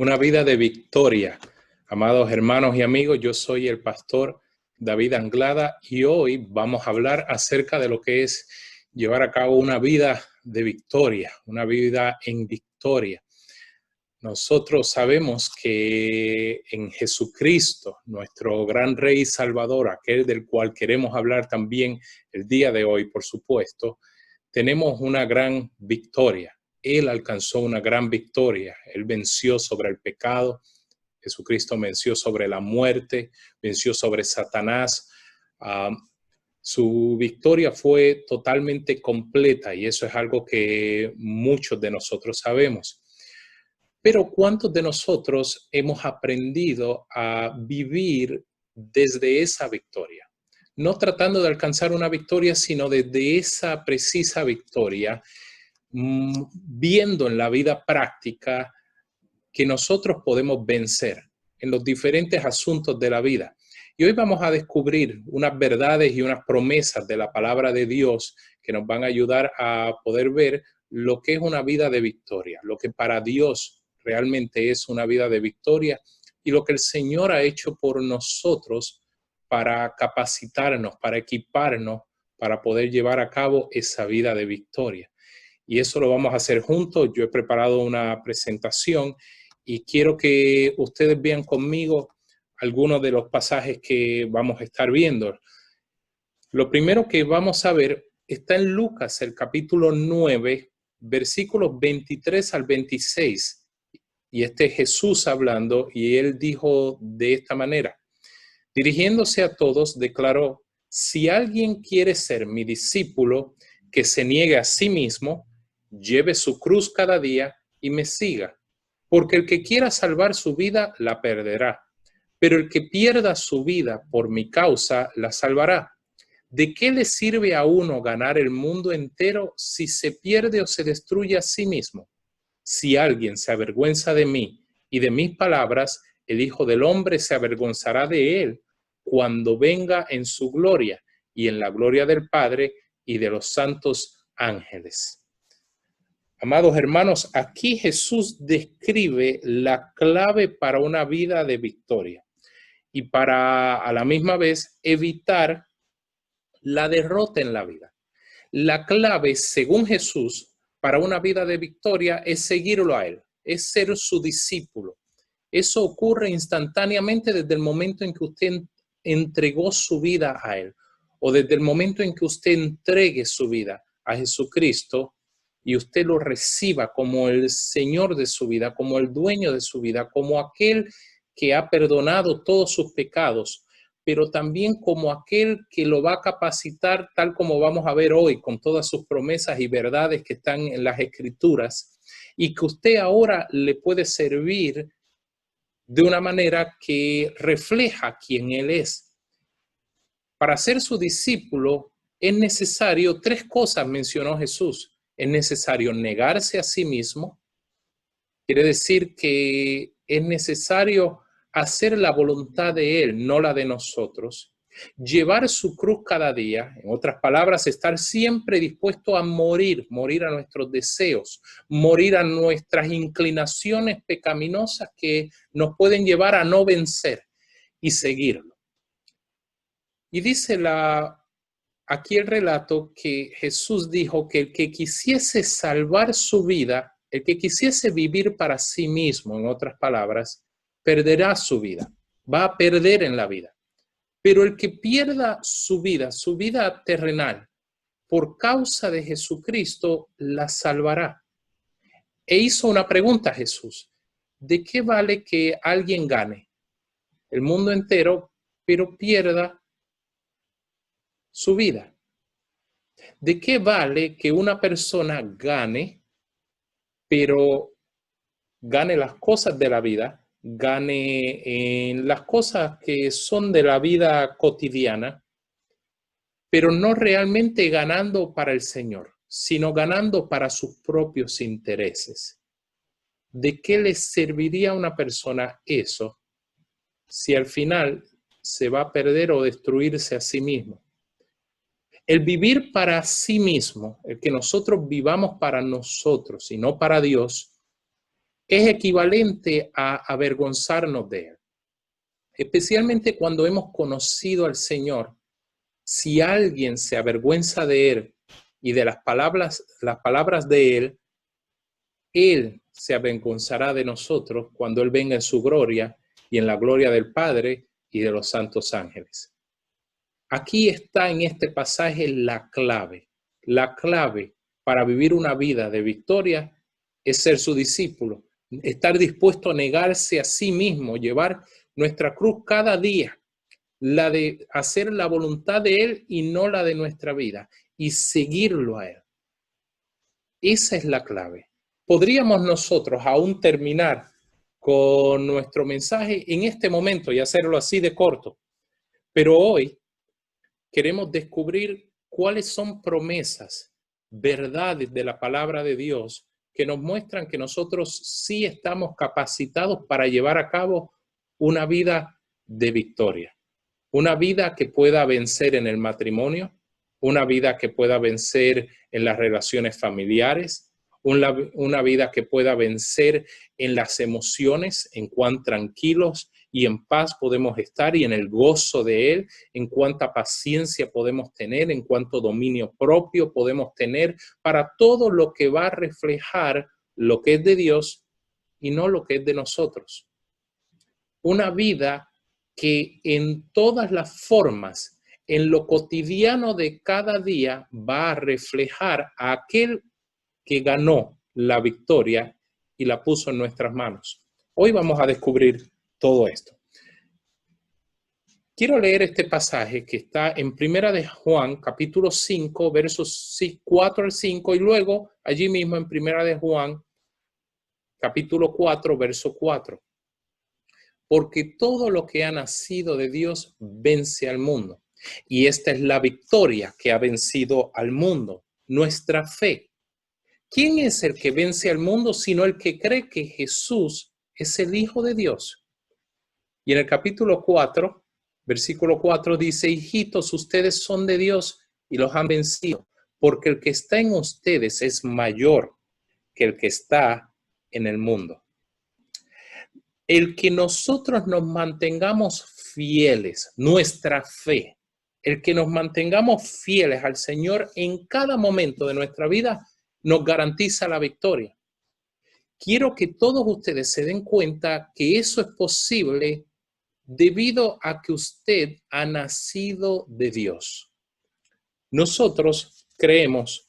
Una vida de victoria. Amados hermanos y amigos, yo soy el pastor David Anglada y hoy vamos a hablar acerca de lo que es llevar a cabo una vida de victoria, una vida en victoria. Nosotros sabemos que en Jesucristo, nuestro gran Rey y Salvador, aquel del cual queremos hablar también el día de hoy, por supuesto, tenemos una gran victoria. Él alcanzó una gran victoria. Él venció sobre el pecado. Jesucristo venció sobre la muerte, venció sobre Satanás. Su victoria fue totalmente completa y eso es algo que muchos de nosotros sabemos. Pero ¿cuántos de nosotros hemos aprendido a vivir desde esa victoria? No tratando de alcanzar una victoria, sino desde esa precisa victoria, viendo en la vida práctica que nosotros podemos vencer en los diferentes asuntos de la vida. Y hoy vamos a descubrir unas verdades y unas promesas de la palabra de Dios que nos van a ayudar a poder ver lo que es una vida de victoria, lo que para Dios realmente es una vida de victoria y lo que el Señor ha hecho por nosotros para capacitarnos, para equiparnos, para poder llevar a cabo esa vida de victoria. Y eso lo vamos a hacer juntos. Yo he preparado una presentación y quiero que ustedes vean conmigo algunos de los pasajes que vamos a estar viendo. Lo primero que vamos a ver está en Lucas, el capítulo 9, versículos 23 al 26. Y este es Jesús hablando y él dijo de esta manera. Dirigiéndose a todos, declaró, si alguien quiere ser mi discípulo, que se niegue a sí mismo, lleve su cruz cada día y me siga. Porque el que quiera salvar su vida, la perderá. Pero el que pierda su vida por mi causa, la salvará. ¿De qué le sirve a uno ganar el mundo entero si se pierde o se destruye a sí mismo? Si alguien se avergüenza de mí y de mis palabras, el Hijo del Hombre se avergonzará de él cuando venga en su gloria y en la gloria del Padre y de los santos ángeles. Amados hermanos, aquí Jesús describe la clave para una vida de victoria y para a la misma vez evitar la derrota en la vida. La clave, según Jesús, para una vida de victoria es seguirlo a él, es ser su discípulo. Eso ocurre instantáneamente desde el momento en que usted entregó su vida a él o desde el momento en que usted entregue su vida a Jesucristo y usted lo reciba como el Señor de su vida, como el dueño de su vida, como aquel que ha perdonado todos sus pecados, pero también como aquel que lo va a capacitar, tal como vamos a ver hoy, con todas sus promesas y verdades que están en las Escrituras, y que usted ahora le puede servir de una manera que refleja quién Él es. Para ser su discípulo es necesario, tres cosas mencionó Jesús. Es necesario negarse a sí mismo, quiere decir que es necesario hacer la voluntad de Él, no la de nosotros. Llevar su cruz cada día, en otras palabras, estar siempre dispuesto a morir a nuestros deseos, morir a nuestras inclinaciones pecaminosas que nos pueden llevar a no vencer y seguirlo. Y dice aquí el relato que Jesús dijo que el que quisiese salvar su vida, el que quisiese vivir para sí mismo, en otras palabras, perderá su vida, va a perder en la vida. Pero el que pierda su vida terrenal, por causa de Jesucristo, la salvará. E hizo una pregunta a Jesús: ¿de qué vale que alguien gane el mundo entero, pero pierda su vida? ¿De qué vale que una persona gane, pero gane las cosas de la vida, gane en las cosas que son de la vida cotidiana, pero no realmente ganando para el Señor, sino ganando para sus propios intereses? ¿De qué le serviría a una persona eso si al final se va a perder o destruirse a sí mismo? El vivir para sí mismo, el que nosotros vivamos para nosotros y no para Dios, es equivalente a avergonzarnos de Él. Especialmente cuando hemos conocido al Señor, si alguien se avergüenza de Él y de las palabras de Él, Él se avergonzará de nosotros cuando Él venga en su gloria y en la gloria del Padre y de los santos ángeles. Aquí está en este pasaje la clave. La clave para vivir una vida de victoria es ser su discípulo, estar dispuesto a negarse a sí mismo, llevar nuestra cruz cada día, la de hacer la voluntad de Él y no la de nuestra vida, y seguirlo a Él. Esa es la clave. Podríamos nosotros aún terminar con nuestro mensaje en este momento y hacerlo así de corto, pero hoy queremos descubrir cuáles son promesas, verdades de la palabra de Dios que nos muestran que nosotros sí estamos capacitados para llevar a cabo una vida de victoria, una vida que pueda vencer en el matrimonio, una vida que pueda vencer en las relaciones familiares, una vida que pueda vencer en las emociones, en cuán tranquilos y en paz podemos estar y en el gozo de Él, en cuánta paciencia podemos tener, en cuánto dominio propio podemos tener para todo lo que va a reflejar lo que es de Dios y no lo que es de nosotros. Una vida que en todas las formas, en lo cotidiano de cada día, va a reflejar a aquel que ganó la victoria y la puso en nuestras manos. Hoy vamos a descubrir todo esto. Quiero leer este pasaje que está en Primera de Juan, capítulo 5, versos 4 al 5, y luego allí mismo en Primera de Juan, capítulo 4, verso 4. Porque todo lo que ha nacido de Dios vence al mundo. Y esta es la victoria que ha vencido al mundo, nuestra fe. ¿Quién es el que vence al mundo sino el que cree que Jesús es el Hijo de Dios? Y en el capítulo 4, versículo 4 dice, hijitos, ustedes son de Dios y los han vencido, porque el que está en ustedes es mayor que el que está en el mundo. El que nosotros nos mantengamos fieles, nuestra fe, el que nos mantengamos fieles al Señor en cada momento de nuestra vida, nos garantiza la victoria. Quiero que todos ustedes se den cuenta que eso es posible debido a que usted ha nacido de Dios. Nosotros creemos,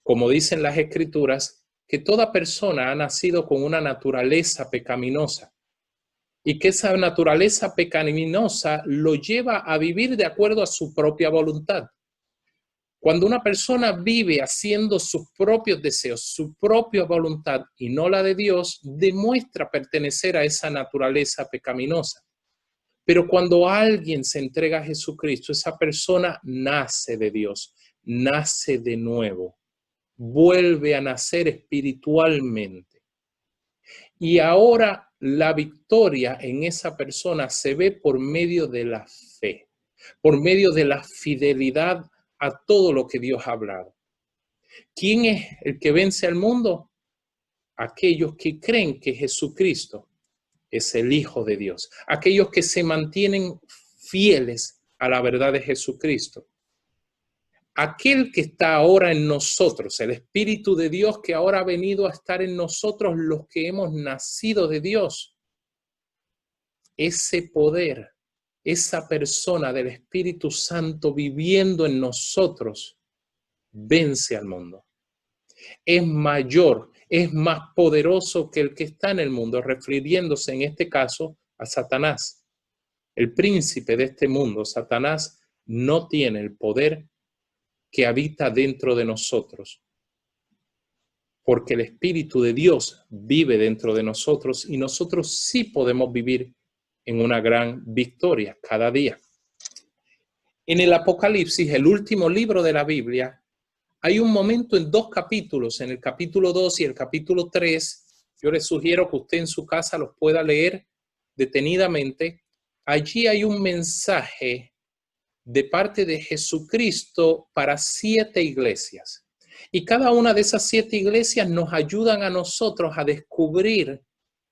como dicen las Escrituras, que toda persona ha nacido con una naturaleza pecaminosa y que esa naturaleza pecaminosa lo lleva a vivir de acuerdo a su propia voluntad. Cuando una persona vive haciendo sus propios deseos, su propia voluntad y no la de Dios, demuestra pertenecer a esa naturaleza pecaminosa. Pero cuando alguien se entrega a Jesucristo, esa persona nace de Dios, nace de nuevo, vuelve a nacer espiritualmente. Y ahora la victoria en esa persona se ve por medio de la fe, por medio de la fidelidad a todo lo que Dios ha hablado. ¿Quién es el que vence al mundo? Aquellos que creen que Jesucristo es el Hijo de Dios. Aquellos que se mantienen fieles a la verdad de Jesucristo. Aquel que está ahora en nosotros, el Espíritu de Dios que ahora ha venido a estar en nosotros, los que hemos nacido de Dios. Ese poder, esa persona del Espíritu Santo viviendo en nosotros, vence al mundo. Es mayor, es más poderoso que el que está en el mundo, refiriéndose en este caso a Satanás. El príncipe de este mundo, Satanás, no tiene el poder que habita dentro de nosotros, porque el Espíritu de Dios vive dentro de nosotros y nosotros sí podemos vivir en una gran victoria cada día. En el Apocalipsis, el último libro de la Biblia, hay un momento en 2 capítulos, en el capítulo 2 y el capítulo 3, yo les sugiero que usted en su casa los pueda leer detenidamente. Allí hay un mensaje de parte de Jesucristo para 7 iglesias. Y cada una de esas 7 iglesias nos ayudan a nosotros a descubrir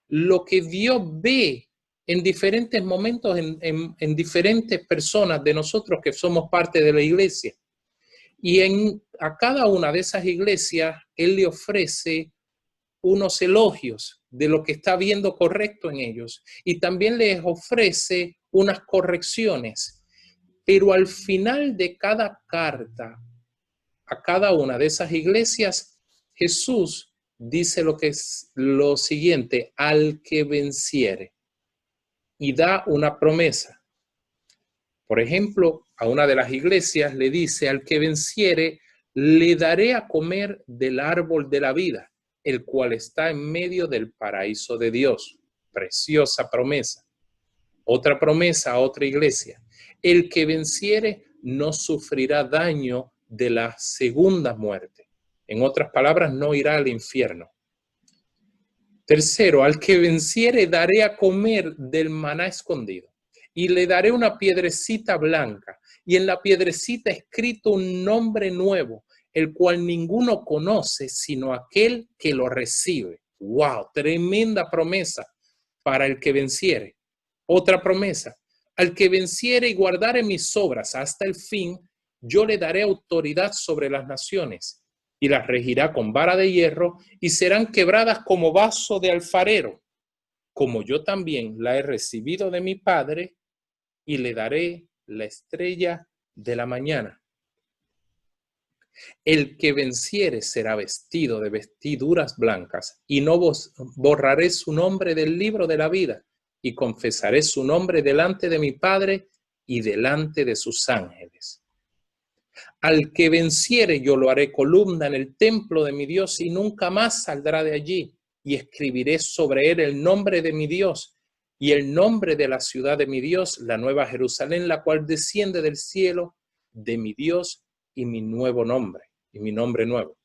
lo que Dios ve en diferentes momentos, en diferentes personas de nosotros que somos parte de la iglesia. Y a cada una de esas iglesias, Él le ofrece unos elogios de lo que está viendo correcto en ellos. Y también les ofrece unas correcciones. Pero al final de cada carta, a cada una de esas iglesias, Jesús dice lo que es lo siguiente: al que venciere, y da una promesa. Por ejemplo, a una de las iglesias le dice: al que venciere, le daré a comer del árbol de la vida, el cual está en medio del paraíso de Dios. Preciosa promesa. Otra promesa a otra iglesia: el que venciere no sufrirá daño de la segunda muerte. En otras palabras, no irá al infierno. Tercero, al que venciere daré a comer del maná escondido, y le daré una piedrecita blanca, y en la piedrecita escrito un nombre nuevo, el cual ninguno conoce sino aquel que lo recibe. ¡Wow! Tremenda promesa para el que venciere. Otra promesa: al que venciere y guardare mis obras hasta el fin, yo le daré autoridad sobre las naciones, y las regirá con vara de hierro, y serán quebradas como vaso de alfarero, como yo también la he recibido de mi Padre, y le daré la estrella de la mañana. El que venciere será vestido de vestiduras blancas, y no borraré su nombre del libro de la vida, y confesaré su nombre delante de mi Padre y delante de sus ángeles. Al que venciere yo lo haré columna en el templo de mi Dios, y nunca más saldrá de allí, y escribiré sobre él el nombre de mi Dios y el nombre de la ciudad de mi Dios, la nueva Jerusalén, la cual desciende del cielo de mi Dios, y mi nuevo nombre, y mi nombre nuevo.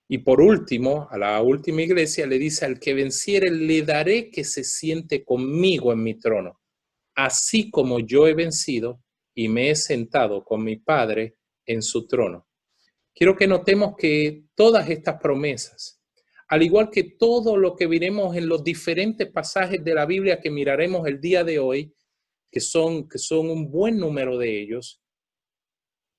Y por último, a la última iglesia le dice: al que venciere le daré que se siente conmigo en mi trono, así como yo he vencido y me he sentado con mi Padre en su trono. Quiero que notemos que todas estas promesas, al igual que todo lo que veremos en los diferentes pasajes de la Biblia que miraremos el día de hoy, que son un buen número de ellos,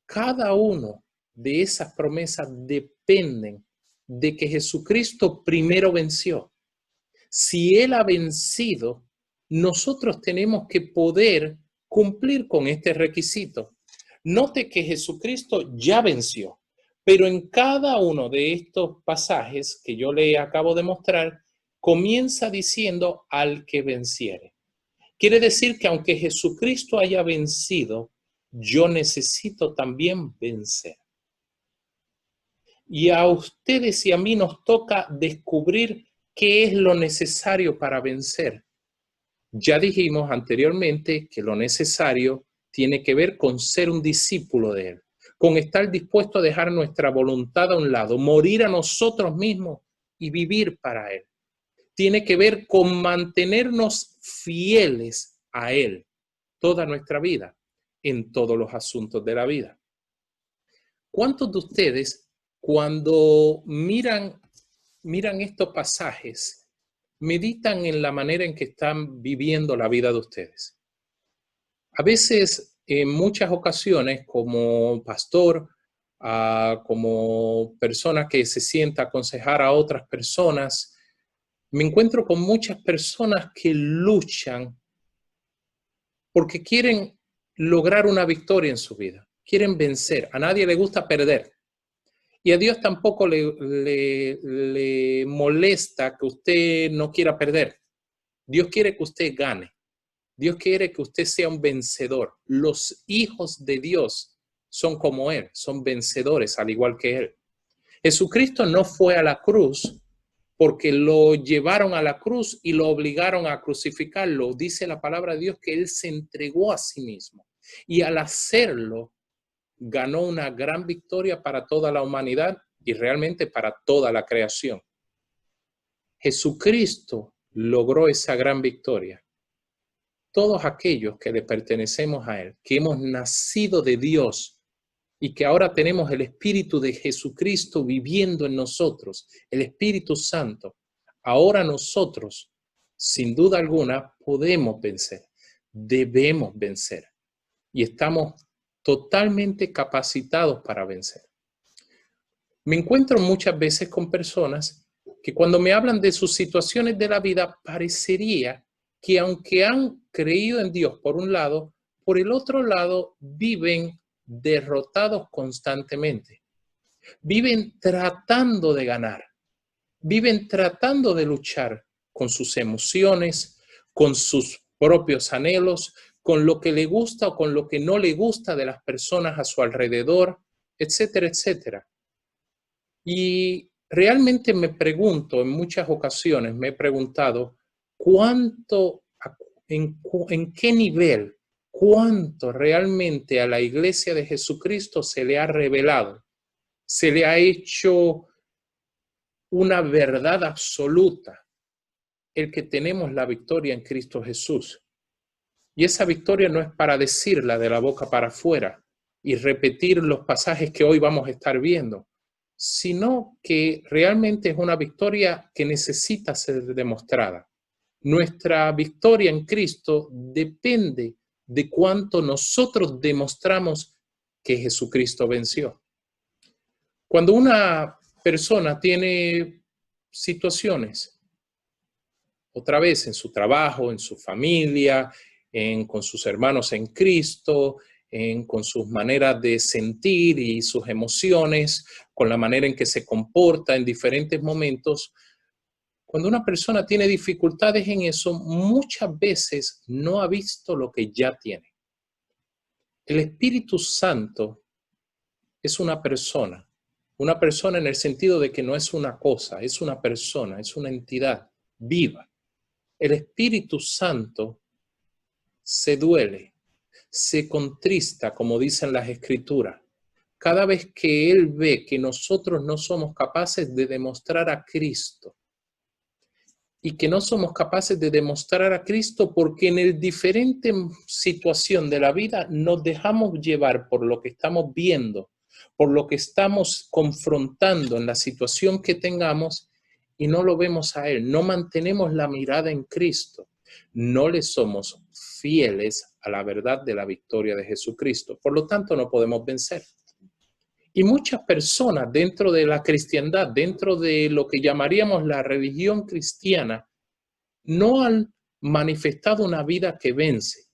cada uno de esas promesas dependen de que Jesucristo primero venció. Si Él ha vencido, nosotros tenemos que poder cumplir con este requisito. Note que Jesucristo ya venció, pero en cada uno de estos pasajes que yo le acabo de mostrar, comienza diciendo: al que venciere. Quiere decir que aunque Jesucristo haya vencido, yo necesito también vencer. Y a ustedes y a mí nos toca descubrir qué es lo necesario para vencer. Ya dijimos anteriormente que lo necesario tiene que ver con ser un discípulo de Él, con estar dispuesto a dejar nuestra voluntad a un lado, morir a nosotros mismos y vivir para Él. Tiene que ver con mantenernos fieles a Él toda nuestra vida, en todos los asuntos de la vida. ¿Cuántos de ustedes, cuando miran estos pasajes, meditan en la manera en que están viviendo la vida de ustedes? A veces, en muchas ocasiones, como pastor, como persona que se sienta a aconsejar a otras personas, me encuentro con muchas personas que luchan porque quieren lograr una victoria en su vida, quieren vencer. A nadie le gusta perder. Y a Dios tampoco le molesta que usted no quiera perder. Dios quiere que usted gane. Dios quiere que usted sea un vencedor. Los hijos de Dios son como Él, son vencedores al igual que Él. Jesucristo no fue a la cruz porque lo llevaron a la cruz y lo obligaron a crucificarlo. Dice la palabra de Dios que Él se entregó a sí mismo. Y al hacerlo, ganó una gran victoria para toda la humanidad y realmente para toda la creación. Jesucristo logró esa gran victoria. Todos aquellos que le pertenecemos a Él, que hemos nacido de Dios, y que ahora tenemos el Espíritu de Jesucristo viviendo en nosotros, el Espíritu Santo, ahora nosotros, sin duda alguna, podemos vencer, debemos vencer y estamos totalmente capacitados para vencer. Me encuentro muchas veces con personas que cuando me hablan de sus situaciones de la vida, parecería que aunque han creído en Dios por un lado, por el otro lado viven derrotados constantemente. Viven tratando de ganar, viven tratando de luchar con sus emociones, con sus propios anhelos, con lo que le gusta o con lo que no le gusta de las personas a su alrededor, etcétera, etcétera. Y realmente me pregunto, en muchas ocasiones me he preguntado, en qué nivel, cuánto realmente a la Iglesia de Jesucristo se le ha revelado, se le ha hecho una verdad absoluta, el que tenemos la victoria en Cristo Jesús. Y esa victoria no es para decirla de la boca para afuera y repetir los pasajes que hoy vamos a estar viendo, sino que realmente es una victoria que necesita ser demostrada. Nuestra victoria en Cristo depende de cuánto nosotros demostramos que Jesucristo venció. Cuando una persona tiene situaciones, otra vez en su trabajo, en su familia, con sus hermanos en Cristo, con sus maneras de sentir y sus emociones, con la manera en que se comporta en diferentes momentos. Cuando una persona tiene dificultades en eso, muchas veces no ha visto lo que ya tiene. El Espíritu Santo es una persona en el sentido de que no es una cosa, es una persona, es una entidad viva. El Espíritu Santo se duele, se contrista, como dicen las Escrituras, cada vez que Él ve que nosotros no somos capaces de demostrar a Cristo. Y que no somos capaces de demostrar a Cristo porque en el diferente situación de la vida nos dejamos llevar por lo que estamos viendo, por lo que estamos confrontando en la situación que tengamos y no lo vemos a Él, no mantenemos la mirada en Cristo, no le somos fieles a la verdad de la victoria de Jesucristo. Por lo tanto, no podemos vencer. Y muchas personas dentro de la cristiandad, dentro de lo que llamaríamos la religión cristiana, no han manifestado una vida que vence.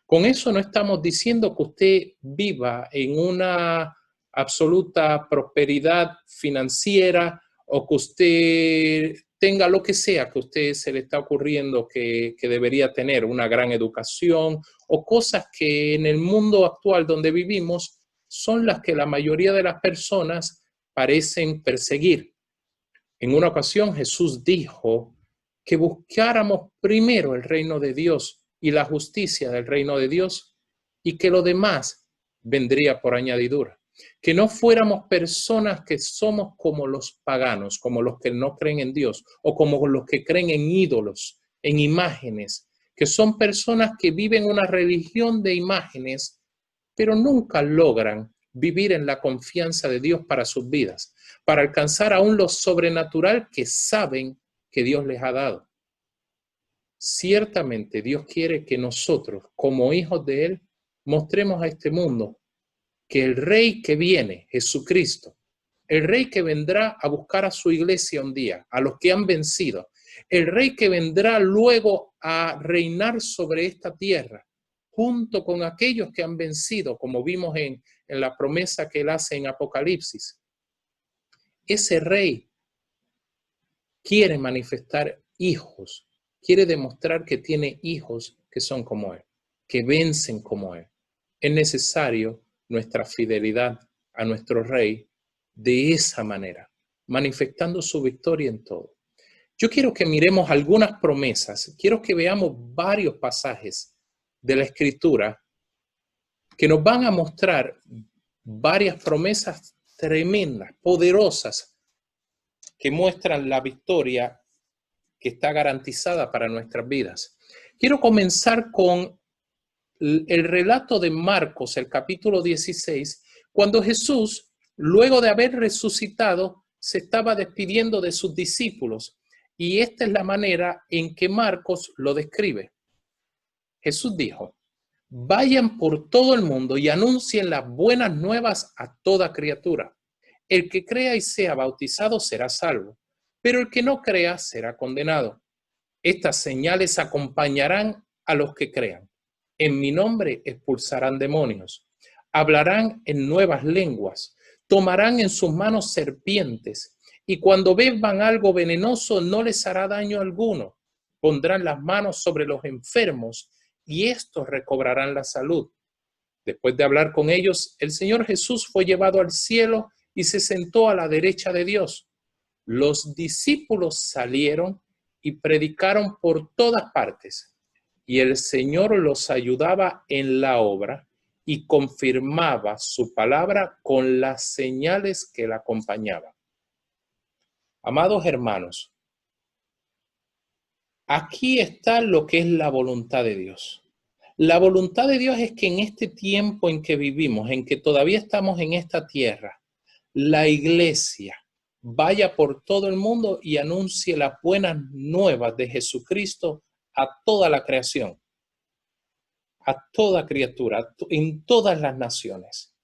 Con eso no estamos diciendo que usted viva en una absoluta prosperidad financiera o que usted tenga lo que sea que a usted se le está ocurriendo que debería tener, una gran educación o cosas que en el mundo actual donde vivimos son las que la mayoría de las personas parecen perseguir. En una ocasión Jesús dijo que buscáramos primero el reino de Dios y la justicia del reino de Dios y que lo demás vendría por añadidura. Que no fuéramos personas que somos como los paganos, como los que no creen en Dios o como los que creen en ídolos, en imágenes, que son personas que viven una religión de imágenes pero nunca logran vivir en la confianza de Dios para sus vidas, para alcanzar aún lo sobrenatural que saben que Dios les ha dado. Ciertamente Dios quiere que nosotros, como hijos de Él, mostremos a este mundo que el Rey que viene, Jesucristo, el Rey que vendrá a buscar a su iglesia un día, a los que han vencido, el Rey que vendrá luego a reinar sobre esta tierra, junto con aquellos que han vencido, como vimos en la promesa que Él hace en Apocalipsis. Ese Rey quiere manifestar hijos, quiere demostrar que tiene hijos que son como Él, que vencen como Él. Es necesario nuestra fidelidad a nuestro Rey de esa manera, manifestando su victoria en todo. Yo quiero que miremos algunas promesas, quiero que veamos varios pasajes de la Escritura que nos van a mostrar varias promesas tremendas, poderosas, que muestran la victoria que está garantizada para nuestras vidas. Quiero comenzar con el relato de Marcos, el capítulo 16, cuando Jesús, luego de haber resucitado, se estaba despidiendo de sus discípulos. Y esta es la manera en que Marcos lo describe. Jesús dijo: vayan por todo el mundo y anuncien las buenas nuevas a toda criatura. El que crea y sea bautizado será salvo, pero el que no crea será condenado. Estas señales acompañarán a los que crean. En mi nombre expulsarán demonios, hablarán en nuevas lenguas, tomarán en sus manos serpientes, y cuando beban algo venenoso no les hará daño alguno. Pondrán las manos sobre los enfermos y estos recobrarán la salud. Después de hablar con ellos, el Señor Jesús fue llevado al cielo y se sentó a la derecha de Dios. Los discípulos salieron y predicaron por todas partes, y el Señor los ayudaba en la obra y confirmaba su palabra con las señales que la acompañaban. Amados hermanos, aquí está lo que es la voluntad de Dios. La voluntad de Dios es que en este tiempo en que vivimos, en que todavía estamos en esta tierra, la iglesia vaya por todo el mundo y anuncie las buenas nuevas de Jesucristo a toda la creación, a toda criatura, en todas las naciones.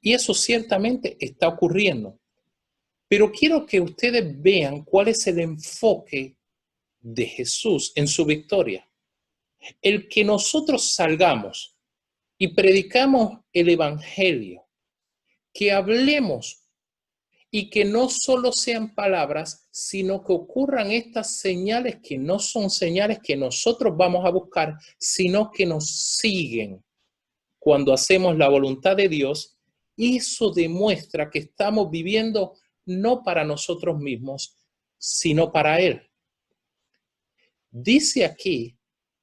Y eso ciertamente está ocurriendo. Pero quiero que ustedes vean cuál es el enfoque de Jesús en su victoria. El que nosotros salgamos y predicamos el evangelio, que hablemos y que no solo sean palabras, sino que ocurran estas señales que no son señales que nosotros vamos a buscar, sino que nos siguen cuando hacemos la voluntad de Dios. Y eso demuestra que estamos viviendo no para nosotros mismos, sino para Él. Dice aquí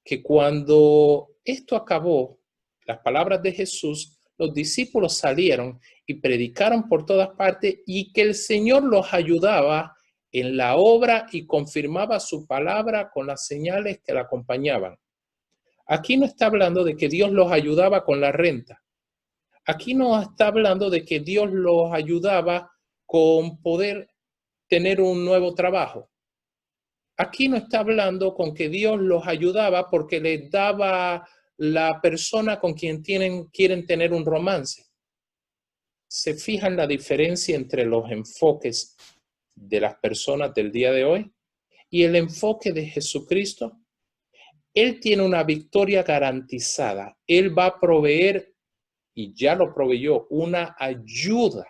que cuando esto acabó, las palabras de Jesús, los discípulos salieron y predicaron por todas partes y que el Señor los ayudaba en la obra y confirmaba su palabra con las señales que la acompañaban. Aquí no está hablando de que Dios los ayudaba con la renta. Aquí no está hablando de que Dios los ayudaba con poder tener un nuevo trabajo. Aquí no está hablando con que Dios los ayudaba porque les daba la persona con quien quieren tener un romance. ¿Se fijan la diferencia entre los enfoques de las personas del día de hoy y el enfoque de Jesucristo? Él tiene una victoria garantizada. Él va a proveer, y ya lo proveyó, una ayuda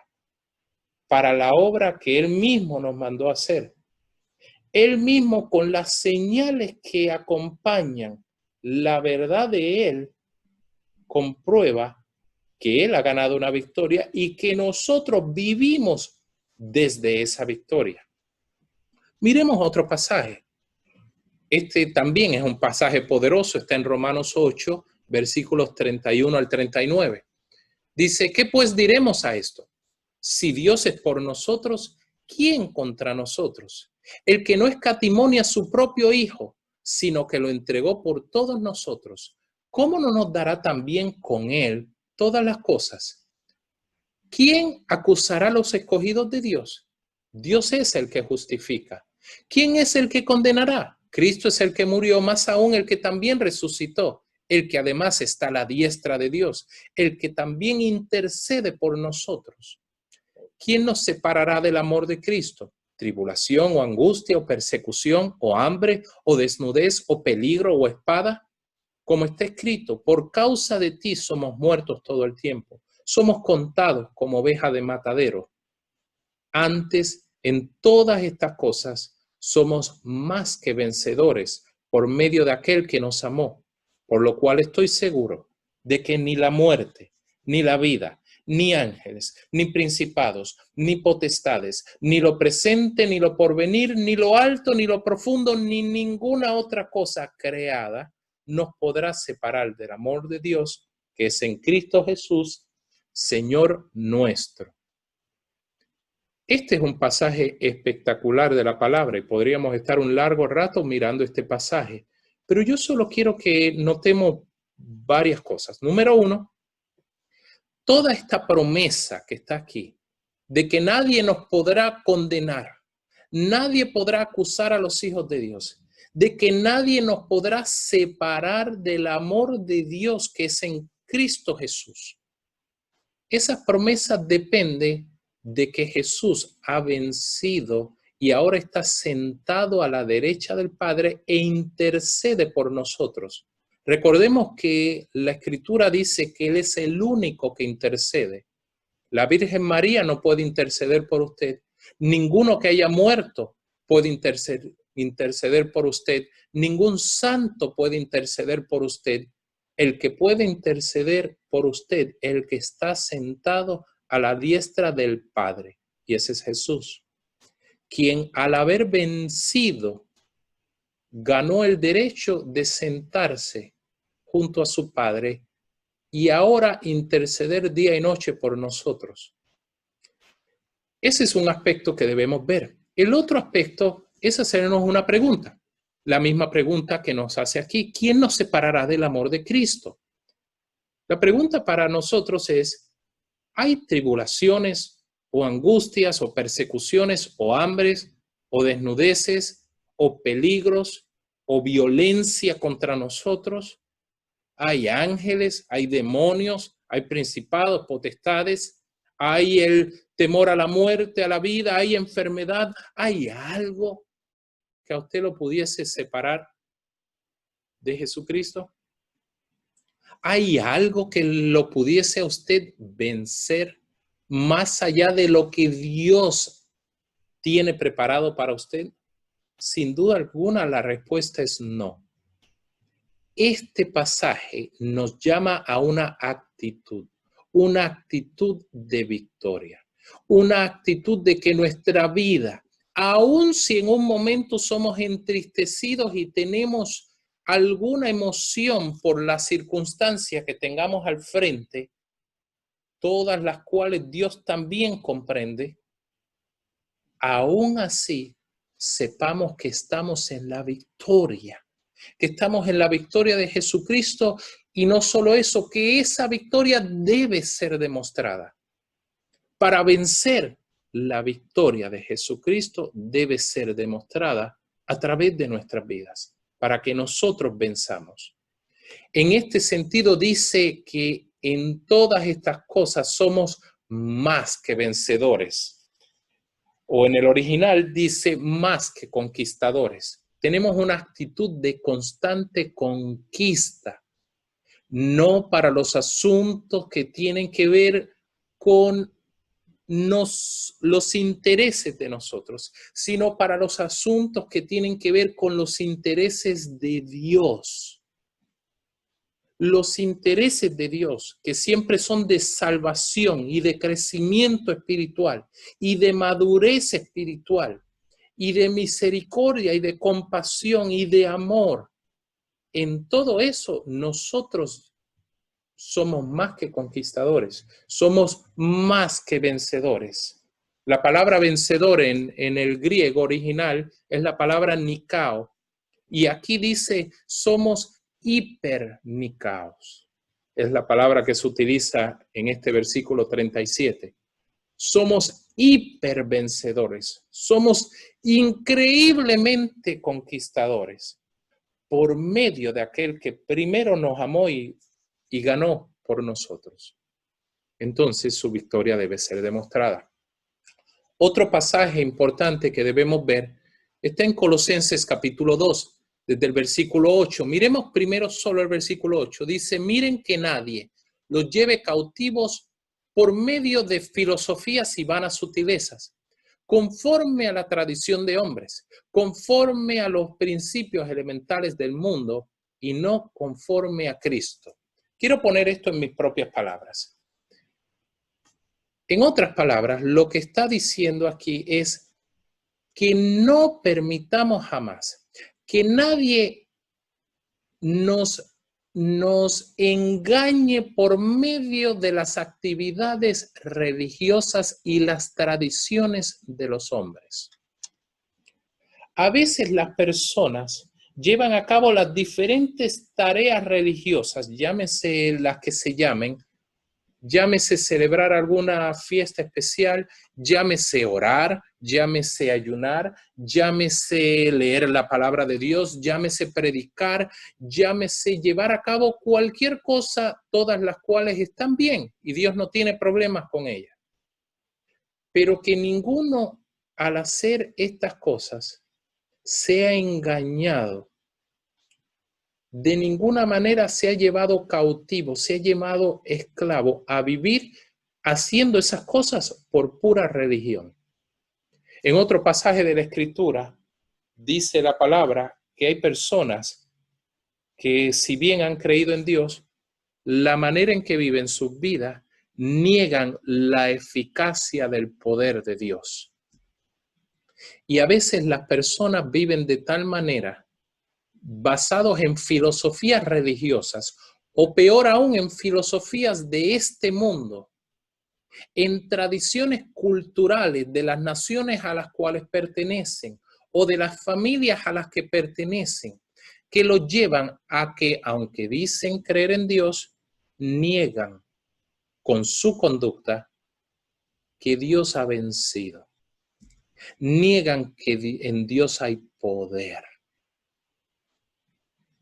para la obra que Él mismo nos mandó a hacer. Él mismo, con las señales que acompañan la verdad de Él, comprueba que Él ha ganado una victoria y que nosotros vivimos desde esa victoria. Miremos otro pasaje. Este también es un pasaje poderoso, está en Romanos 8, versículos 31 al 39. Dice: ¿qué pues diremos a esto? Si Dios es por nosotros, ¿quién contra nosotros? El que no escatimó ni a su propio Hijo, sino que lo entregó por todos nosotros, ¿cómo no nos dará también con Él todas las cosas? ¿Quién acusará a los escogidos de Dios? Dios es el que justifica. ¿Quién es el que condenará? Cristo es el que murió, más aún el que también resucitó, el que además está a la diestra de Dios, el que también intercede por nosotros. ¿Quién nos separará del amor de Cristo? ¿Tribulación o angustia o persecución o hambre o desnudez o peligro o espada? Como está escrito, por causa de ti somos muertos todo el tiempo. Somos contados como ovejas de matadero. Antes, en todas estas cosas, somos más que vencedores por medio de aquel que nos amó. Por lo cual estoy seguro de que ni la muerte, ni la vida, ni ángeles, ni principados, ni potestades, ni lo presente, ni lo porvenir, ni lo alto, ni lo profundo, ni ninguna otra cosa creada nos podrá separar del amor de Dios que es en Cristo Jesús, Señor nuestro. Este es un pasaje espectacular de la palabra y podríamos estar un largo rato mirando este pasaje, pero yo solo quiero que notemos varias cosas. Número uno, toda esta promesa que está aquí, de que nadie nos podrá condenar, nadie podrá acusar a los hijos de Dios, de que nadie nos podrá separar del amor de Dios que es en Cristo Jesús. Esa promesa depende de que Jesús ha vencido y ahora está sentado a la derecha del Padre e intercede por nosotros. Recordemos que la Escritura dice que Él es el único que intercede. La Virgen María no puede interceder por usted. Ninguno que haya muerto puede interceder por usted. Ningún santo puede interceder por usted. El que puede interceder por usted, el que está sentado a la diestra del Padre, y ese es Jesús, quien al haber vencido ganó el derecho de sentarse junto a su Padre y ahora interceder día y noche por nosotros. Ese es un aspecto que debemos ver. El otro aspecto es hacernos una pregunta. La misma pregunta que nos hace aquí. ¿Quién nos separará del amor de Cristo? La pregunta para nosotros es, ¿hay tribulaciones o angustias o persecuciones o hambres o desnudeces o peligros o violencia contra nosotros? ¿Hay ángeles, hay demonios, hay principados, potestades, hay el temor a la muerte, a la vida, hay enfermedad? ¿Hay algo que a usted lo pudiese separar de Jesucristo? ¿Hay algo que lo pudiese a usted vencer más allá de lo que Dios tiene preparado para usted? Sin duda alguna, la respuesta es no. Este pasaje nos llama a una actitud de victoria, una actitud de que nuestra vida, aun si en un momento somos entristecidos y tenemos alguna emoción por la circunstancia que tengamos al frente, todas las cuales Dios también comprende, aún así sepamos que estamos en la victoria, que estamos en la victoria de Jesucristo y no solo eso, que esa victoria debe ser demostrada. Para vencer, la victoria de Jesucristo debe ser demostrada a través de nuestras vidas, para que nosotros venzamos. En este sentido dice que en todas estas cosas somos más que vencedores. O en el original dice más que conquistadores. Tenemos una actitud de constante conquista, no para los asuntos que tienen que ver con los intereses de nosotros, sino para los asuntos que tienen que ver con los intereses de Dios. Los intereses de Dios, que siempre son de salvación y de crecimiento espiritual y de madurez espiritual y de misericordia y de compasión y de amor. En todo eso nosotros somos más que conquistadores, somos más que vencedores. La palabra vencedor en el griego original es la palabra nikao, y aquí dice somos hipernikaos. Es la palabra que se utiliza en este versículo 37. Somos hipervencedores, somos increíblemente conquistadores por medio de aquel que primero nos amó y ganó por nosotros. Entonces su victoria debe ser demostrada. Otro pasaje importante que debemos ver está en Colosenses capítulo 2, desde el versículo 8. Miremos primero solo el versículo 8. Dice, miren que nadie los lleve cautivos por medio de filosofías y vanas sutilezas, conforme a la tradición de hombres, conforme a los principios elementales del mundo y no conforme a Cristo. Quiero poner esto en mis propias palabras. En otras palabras, lo que está diciendo aquí es que no permitamos jamás que nadie nos engañe por medio de las actividades religiosas y las tradiciones de los hombres. A veces las personas llevan a cabo las diferentes tareas religiosas, llámese las que se llamen, llámese celebrar alguna fiesta especial, llámese orar, llámese ayunar, llámese leer la palabra de Dios, llámese predicar, llámese llevar a cabo cualquier cosa, todas las cuales están bien y Dios no tiene problemas con ellas. Pero que ninguno al hacer estas cosas sea engañado. De ninguna manera se ha llevado cautivo, se ha llevado esclavo a vivir haciendo esas cosas por pura religión. En otro pasaje de la Escritura dice la palabra que hay personas que, si bien han creído en Dios, la manera en que viven sus vidas niegan la eficacia del poder de Dios. Y a veces las personas viven de tal manera, basados en filosofías religiosas, o peor aún, en filosofías de este mundo, en tradiciones culturales de las naciones a las cuales pertenecen o de las familias a las que pertenecen, que los llevan a que, aunque dicen creer en Dios, niegan con su conducta que Dios ha vencido. Niegan que en Dios hay poder.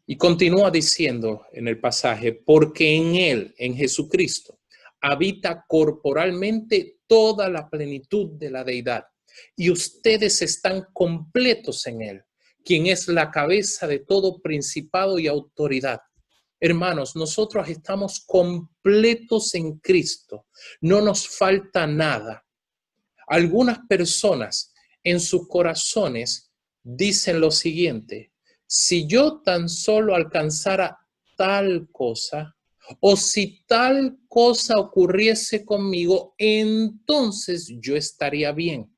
Y continúa diciendo en el pasaje, porque en Él, en Jesucristo, habita corporalmente toda la plenitud de la deidad. Y ustedes están completos en Él, quien es la cabeza de todo principado y autoridad. Hermanos, nosotros estamos completos en Cristo. No nos falta nada. Algunas personas en sus corazones dicen lo siguiente: si yo tan solo alcanzara tal cosa, o si tal cosa ocurriese conmigo, entonces yo estaría bien.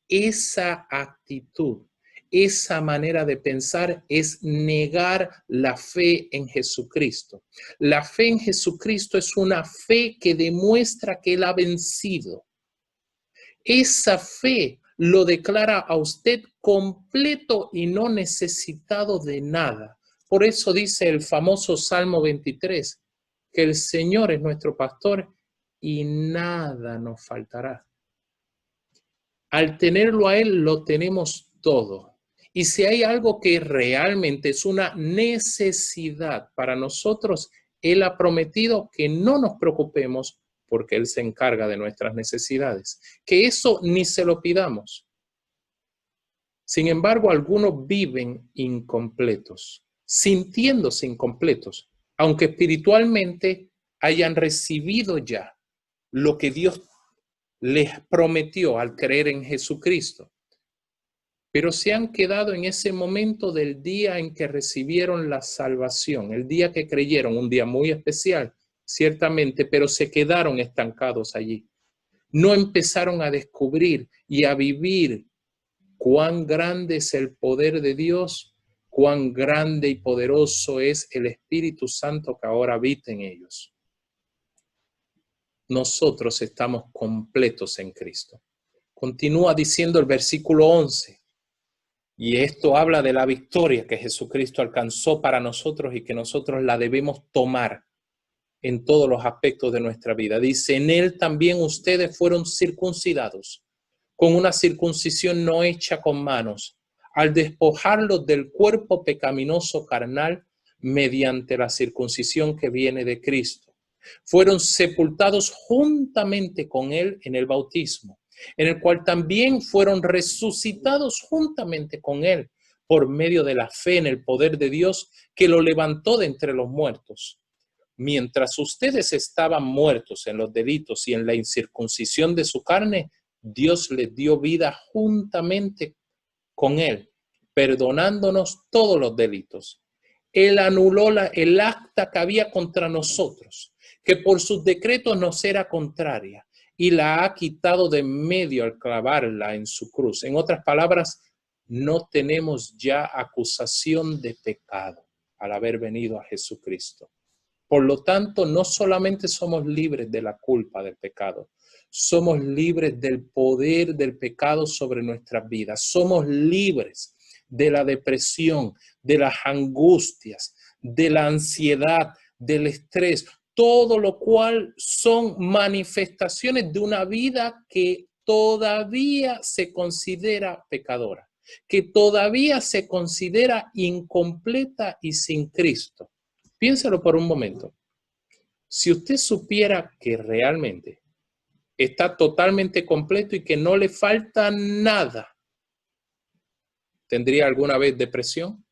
Esa actitud, esa manera de pensar es negar la fe en Jesucristo. La fe en Jesucristo es una fe que demuestra que Él ha vencido. Esa fe lo declara a usted completo y no necesitado de nada. Por eso dice el famoso Salmo 23, que el Señor es nuestro pastor y nada nos faltará. Al tenerlo a Él, lo tenemos todo. Y si hay algo que realmente es una necesidad para nosotros, Él ha prometido que no nos preocupemos porque Él se encarga de nuestras necesidades. Que eso ni se lo pidamos. Sin embargo, algunos viven incompletos, sintiéndose incompletos, aunque espiritualmente hayan recibido ya lo que Dios les prometió al creer en Jesucristo. Pero se han quedado en ese momento del día en que recibieron la salvación, el día que creyeron, un día muy especial, ciertamente, pero se quedaron estancados allí. No empezaron a descubrir y a vivir cuán grande es el poder de Dios, cuán grande y poderoso es el Espíritu Santo que ahora habita en ellos. Nosotros estamos completos en Cristo. Continúa diciendo el versículo 11. Y esto habla de la victoria que Jesucristo alcanzó para nosotros y que nosotros la debemos tomar en todos los aspectos de nuestra vida. Dice, en Él también ustedes fueron circuncidados, con una circuncisión no hecha con manos, al despojarlos del cuerpo pecaminoso carnal mediante la circuncisión que viene de Cristo. Fueron sepultados juntamente con Él en el bautismo, en el cual también fueron resucitados juntamente con Él por medio de la fe en el poder de Dios que lo levantó de entre los muertos. Mientras ustedes estaban muertos en los delitos y en la incircuncisión de su carne, Dios les dio vida juntamente con Él, perdonándonos todos los delitos. Él anuló el acta que había contra nosotros, que por sus decretos nos era contraria, y la ha quitado de en medio al clavarla en su cruz. En otras palabras, no tenemos ya acusación de pecado al haber venido a Jesucristo. Por lo tanto, no solamente somos libres de la culpa del pecado, somos libres del poder del pecado sobre nuestras vidas. Somos libres de la depresión, de las angustias, de la ansiedad, del estrés. todo lo cual son manifestaciones de una vida que todavía se considera pecadora, que todavía se considera incompleta y sin Cristo. Piénselo por un momento. Si usted supiera que realmente está totalmente completo y que no le falta nada, ¿tendría alguna vez depresión?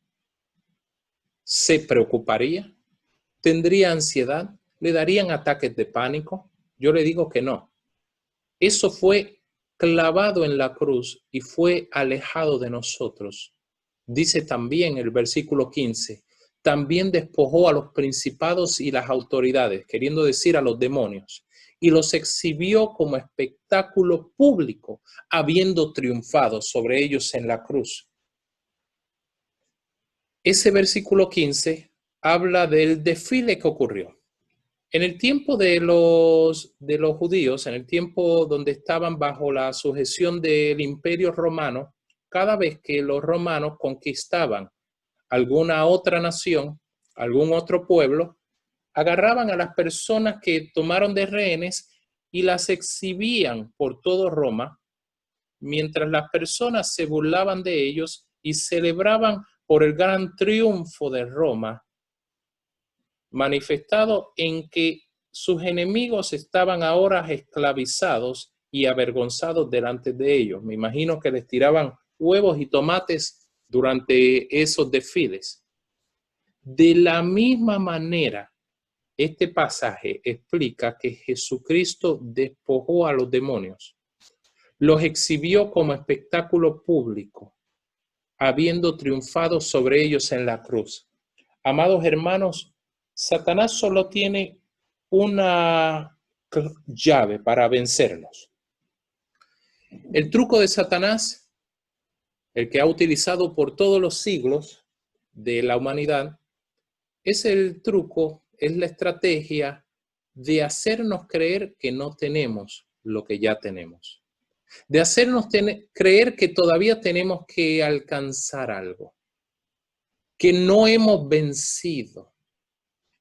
¿Se preocuparía? ¿Tendría ansiedad? ¿Le darían ataques de pánico? Yo le digo que no. Eso fue clavado en la cruz y fue alejado de nosotros. Dice también el versículo 15, también despojó a los principados y las autoridades, queriendo decir a los demonios, y los exhibió como espectáculo público, habiendo triunfado sobre ellos en la cruz. Ese versículo 15 habla del desfile que ocurrió. En el tiempo de los judíos, en el tiempo donde estaban bajo la sujeción del Imperio Romano, cada vez que los romanos conquistaban alguna otra nación, algún otro pueblo, agarraban a las personas que tomaron de rehenes y las exhibían por todo Roma, mientras las personas se burlaban de ellos y celebraban por el gran triunfo de Roma, manifestado en que sus enemigos estaban ahora esclavizados y avergonzados delante de ellos. Me imagino que les tiraban huevos y tomates durante esos desfiles. De la misma manera, este pasaje explica que Jesucristo despojó a los demonios, los exhibió como espectáculo público, habiendo triunfado sobre ellos en la cruz. Amados hermanos, Satanás solo tiene una llave para vencernos. El truco de Satanás, el que ha utilizado por todos los siglos de la humanidad, es el truco, es la estrategia de hacernos creer que no tenemos lo que ya tenemos, de hacernos creer que todavía tenemos que alcanzar algo, que no hemos vencido.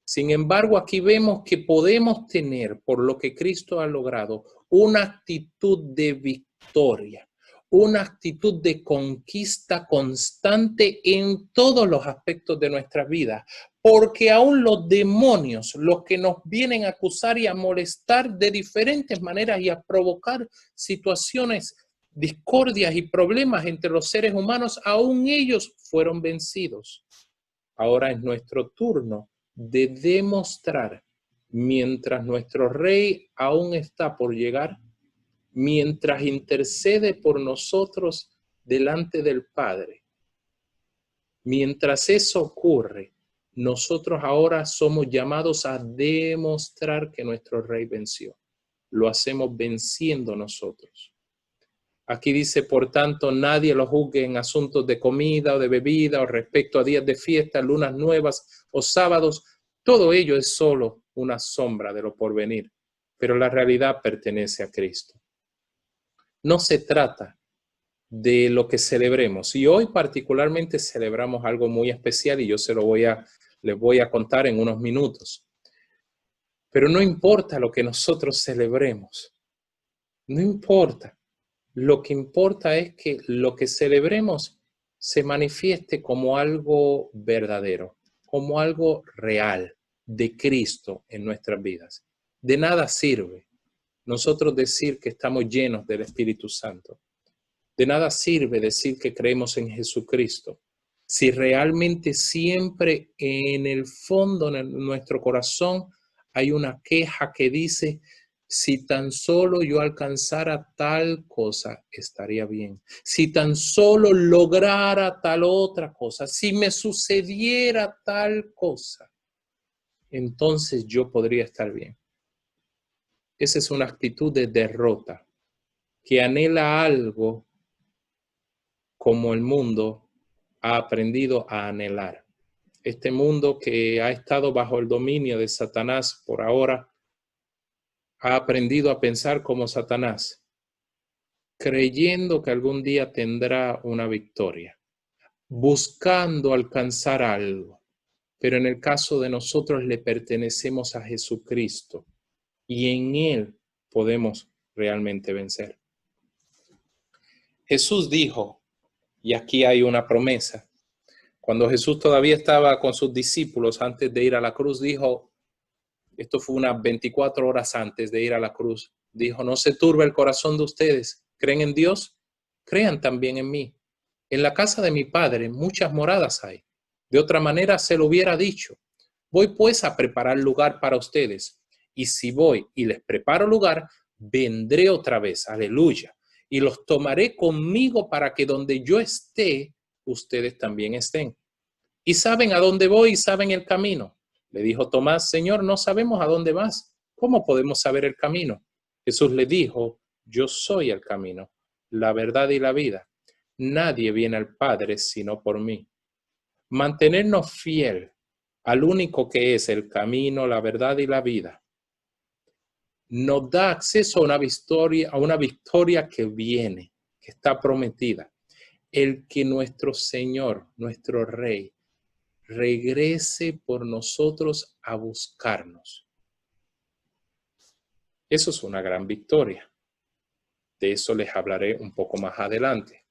Sin embargo, aquí vemos que podemos tener, por lo que Cristo ha logrado, una actitud de victoria, una actitud de conquista constante en todos los aspectos de nuestras vidas, porque aún los demonios, los que nos vienen a acusar y a molestar de diferentes maneras y a provocar situaciones, discordias y problemas entre los seres humanos, aún ellos fueron vencidos. Ahora es nuestro turno de demostrar, mientras nuestro Rey aún está por llegar, mientras intercede por nosotros delante del Padre. Mientras eso ocurre, nosotros ahora somos llamados a demostrar que nuestro Rey venció. Lo hacemos venciendo nosotros. Aquí dice, por tanto, nadie lo juzgue en asuntos de comida o de bebida o respecto a días de fiesta, lunas nuevas o sábados. Todo ello es solo una sombra de lo porvenir, pero la realidad pertenece a Cristo. No se trata de lo que celebremos. Y hoy particularmente celebramos algo muy especial y yo les voy a contar en unos minutos. Pero no importa lo que nosotros celebremos. No importa. Lo que importa es que lo que celebremos se manifieste como algo verdadero, como algo real de Cristo en nuestras vidas. De nada sirve nosotros decir que estamos llenos del Espíritu Santo. De nada sirve decir que creemos en Jesucristo si realmente siempre en el fondo, en nuestro corazón, hay una queja que dice: si tan solo yo alcanzara tal cosa, estaría bien. Si tan solo lograra tal otra cosa, si me sucediera tal cosa, entonces yo podría estar bien. Esa es una actitud de derrota que anhela algo como el mundo ha aprendido a anhelar. Este mundo que ha estado bajo el dominio de Satanás por ahora, ha aprendido a pensar como Satanás, creyendo que algún día tendrá una victoria, buscando alcanzar algo, pero en el caso de nosotros le pertenecemos a Jesucristo y en Él podemos realmente vencer. Jesús dijo, y aquí hay una promesa, cuando Jesús todavía estaba con sus discípulos antes de ir a la cruz, dijo, esto fue unas 24 horas antes de ir a la cruz, dijo, no se turbe el corazón de ustedes, ¿creen en Dios? Crean también en mí. En la casa de mi Padre muchas moradas hay. De otra manera se lo hubiera dicho. Voy pues a preparar lugar para ustedes. Y si voy y les preparo lugar, vendré otra vez, aleluya, y los tomaré conmigo para que donde yo esté, ustedes también estén. Y saben a dónde voy y saben el camino. Le dijo Tomás, Señor, no sabemos a dónde vas. ¿Cómo podemos saber el camino? Jesús le dijo, yo soy el camino, la verdad y la vida. Nadie viene al Padre sino por mí. Mantenernos fiel al único que es el camino, la verdad y la vida nos da acceso a una victoria que viene, que está prometida. El que nuestro Señor, nuestro Rey, regrese por nosotros a buscarnos. Eso es una gran victoria. De eso les hablaré un poco más adelante.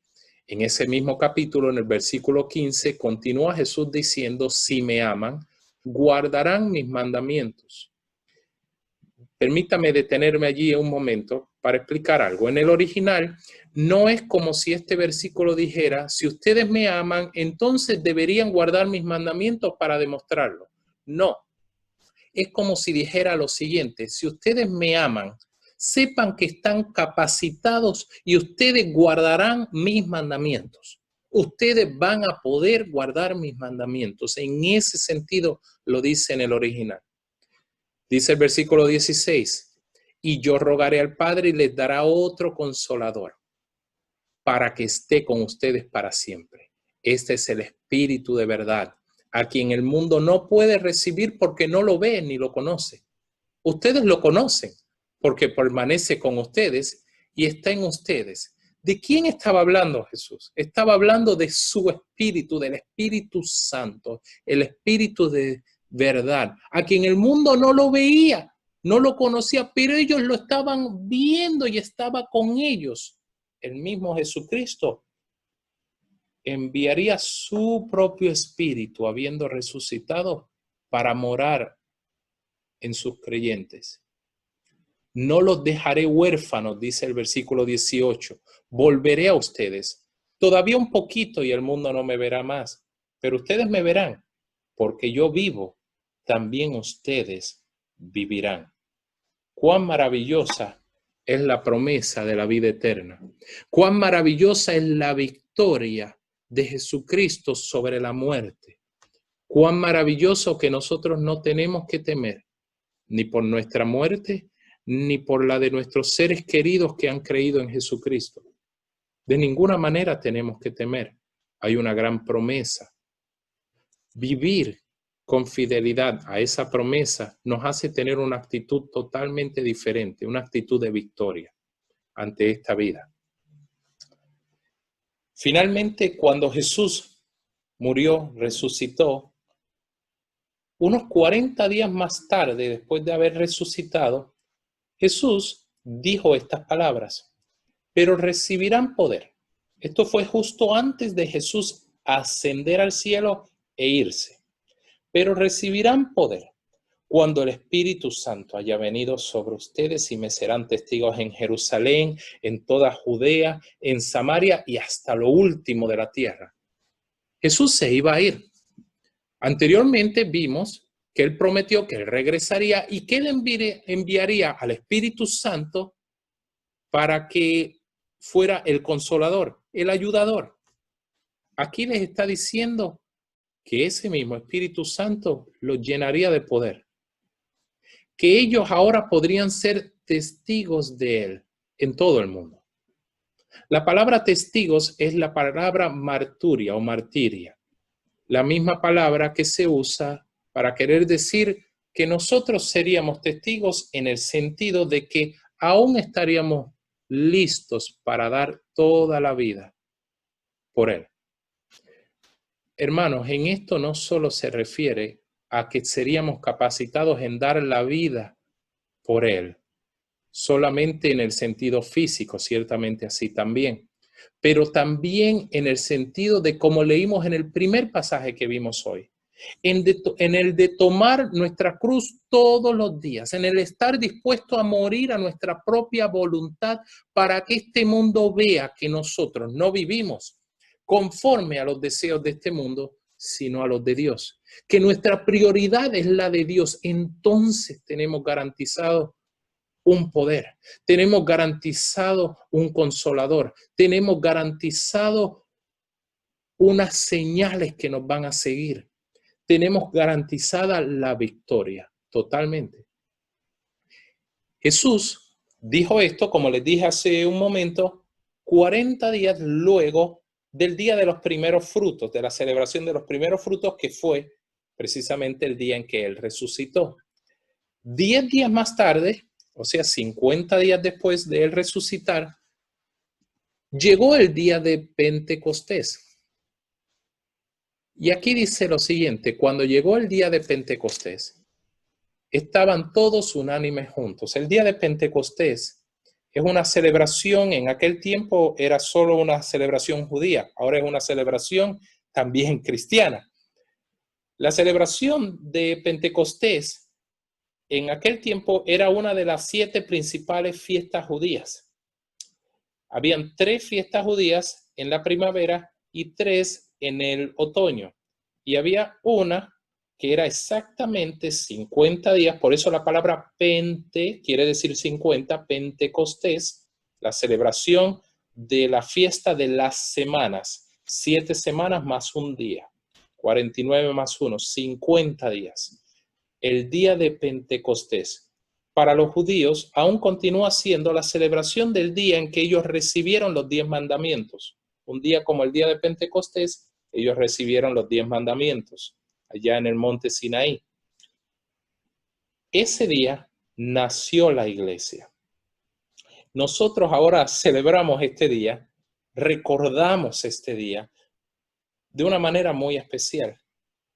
En ese mismo capítulo, en el versículo 15, continúa Jesús diciendo, si me aman, guardarán mis mandamientos. Permítame detenerme allí un momento para explicar algo. En el original, no es como si este versículo dijera, si ustedes me aman, entonces deberían guardar mis mandamientos para demostrarlo. No, es como si dijera lo siguiente, si ustedes me aman, sepan que están capacitados y ustedes guardarán mis mandamientos. Ustedes van a poder guardar mis mandamientos. En ese sentido lo dice en el original. Dice el versículo 16, y yo rogaré al Padre y les dará otro consolador para que esté con ustedes para siempre. Este es el Espíritu de verdad, a quien el mundo no puede recibir porque no lo ve ni lo conoce. Ustedes lo conocen porque permanece con ustedes y está en ustedes. ¿De quién estaba hablando Jesús? Estaba hablando de su Espíritu, del Espíritu Santo, el Espíritu de verdad, a quien el mundo no lo veía, no lo conocía, pero ellos lo estaban viendo y estaba con ellos. El mismo Jesucristo enviaría su propio Espíritu, habiendo resucitado, para morar en sus creyentes. No los dejaré huérfanos, dice el versículo 18. Volveré a ustedes. Todavía un poquito y el mundo no me verá más, pero ustedes me verán, porque yo vivo, también ustedes vivirán. Cuán maravillosa es la promesa de la vida eterna. Cuán maravillosa es la victoria de Jesucristo sobre la muerte. Cuán maravilloso que nosotros no tenemos que temer, ni por nuestra muerte, ni por la de nuestros seres queridos que han creído en Jesucristo. De ninguna manera tenemos que temer. Hay una gran promesa. Vivir con fidelidad a esa promesa nos hace tener una actitud totalmente diferente, una actitud de victoria ante esta vida. Finalmente, cuando Jesús murió, resucitó, unos 40 días más tarde, después de haber resucitado, Jesús dijo estas palabras, pero recibirán poder. Esto fue justo antes de Jesús ascender al cielo e irse. Pero recibirán poder cuando el Espíritu Santo haya venido sobre ustedes y me serán testigos en Jerusalén, en toda Judea, en Samaria y hasta lo último de la tierra. Jesús se iba a ir. Anteriormente vimos que Él prometió que Él regresaría y que Él enviaría al Espíritu Santo para que fuera el consolador, el ayudador. Aquí les está diciendo que ese mismo Espíritu Santo los llenaría de poder, que ellos ahora podrían ser testigos de Él en todo el mundo. La palabra testigos es la palabra marturia o martiria, la misma palabra que se usa para querer decir que nosotros seríamos testigos en el sentido de que aún estaríamos listos para dar toda la vida por Él. Hermanos, en esto no solo se refiere a que seríamos capacitados en dar la vida por Él. Solamente en el sentido físico, ciertamente así también, pero también en el sentido de como leímos en el primer pasaje que vimos hoy, en el de tomar nuestra cruz todos los días, en el estar dispuesto a morir a nuestra propia voluntad para que este mundo vea que nosotros no vivimos conforme a los deseos de este mundo, sino a los de Dios. Que nuestra prioridad es la de Dios. Entonces tenemos garantizado un poder, tenemos garantizado un consolador, tenemos garantizado unas señales que nos van a seguir, tenemos garantizada la victoria totalmente. Jesús dijo esto, como les dije hace un momento, 40 días luego del día de los primeros frutos, de la celebración de los primeros frutos, que fue precisamente el día en que Él resucitó. 10 días más tarde, o sea, 50 días después de Él resucitar, llegó el día de Pentecostés. Y aquí dice lo siguiente: cuando llegó el día de Pentecostés, estaban todos unánimes juntos. El día de Pentecostés es una celebración, en aquel tiempo era solo una celebración judía, ahora es una celebración también cristiana. La celebración de Pentecostés en aquel tiempo era una de las 7 principales fiestas judías. Habían 3 fiestas judías en la primavera y 3 en el otoño. Y había una que era exactamente 50 días, por eso la palabra Pente quiere decir 50, Pentecostés, la celebración de la fiesta de las semanas, 7 semanas más un día, 49 más 1, 50 días. El día de Pentecostés, para los judíos, aún continúa siendo la celebración del día en que ellos recibieron los 10 mandamientos. Un día como el día de Pentecostés, ellos recibieron los 10 mandamientos allá en el monte Sinaí. Ese día nació la iglesia. Nosotros ahora celebramos este día, recordamos este día de una manera muy especial.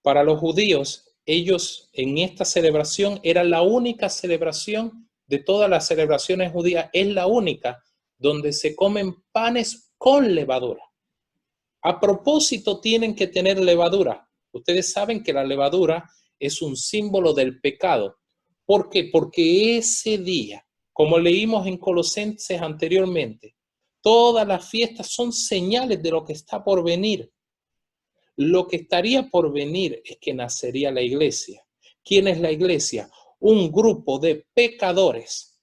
Para los judíos, ellos en esta celebración era la única celebración de todas las celebraciones judías, es la única donde se comen panes con levadura. A propósito, tienen que tener levadura. Ustedes saben que la levadura es un símbolo del pecado. ¿Por qué? Porque ese día, como leímos en Colosenses anteriormente, todas las fiestas son señales de lo que está por venir. Lo que estaría por venir es que nacería la iglesia. ¿Quién es la iglesia? Un grupo de pecadores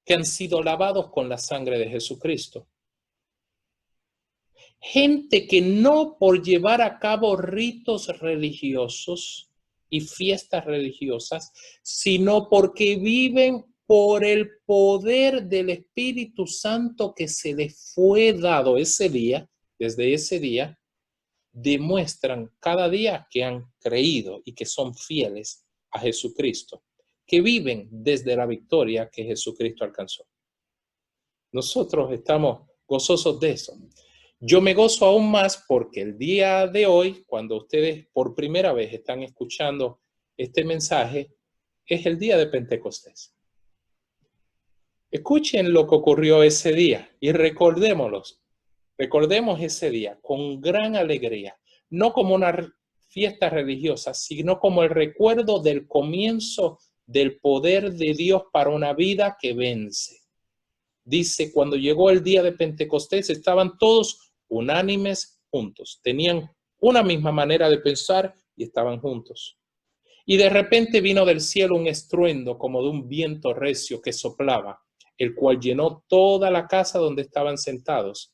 que han sido lavados con la sangre de Jesucristo. Gente que no por llevar a cabo ritos religiosos y fiestas religiosas, sino porque viven por el poder del Espíritu Santo que se les fue dado ese día, desde ese día, demuestran cada día que han creído y que son fieles a Jesucristo, que viven desde la victoria que Jesucristo alcanzó. Nosotros estamos gozosos de eso. Yo me gozo aún más porque el día de hoy, cuando ustedes por primera vez están escuchando este mensaje, es el día de Pentecostés. Escuchen lo que ocurrió ese día y recordémoslos. Recordemos ese día con gran alegría, no como una fiesta religiosa, sino como el recuerdo del comienzo del poder de Dios para una vida que vence. Dice, cuando llegó el día de Pentecostés, estaban todos unánimes juntos. Tenían una misma manera de pensar y estaban juntos. Y de repente vino del cielo un estruendo como de un viento recio que soplaba, el cual llenó toda la casa donde estaban sentados.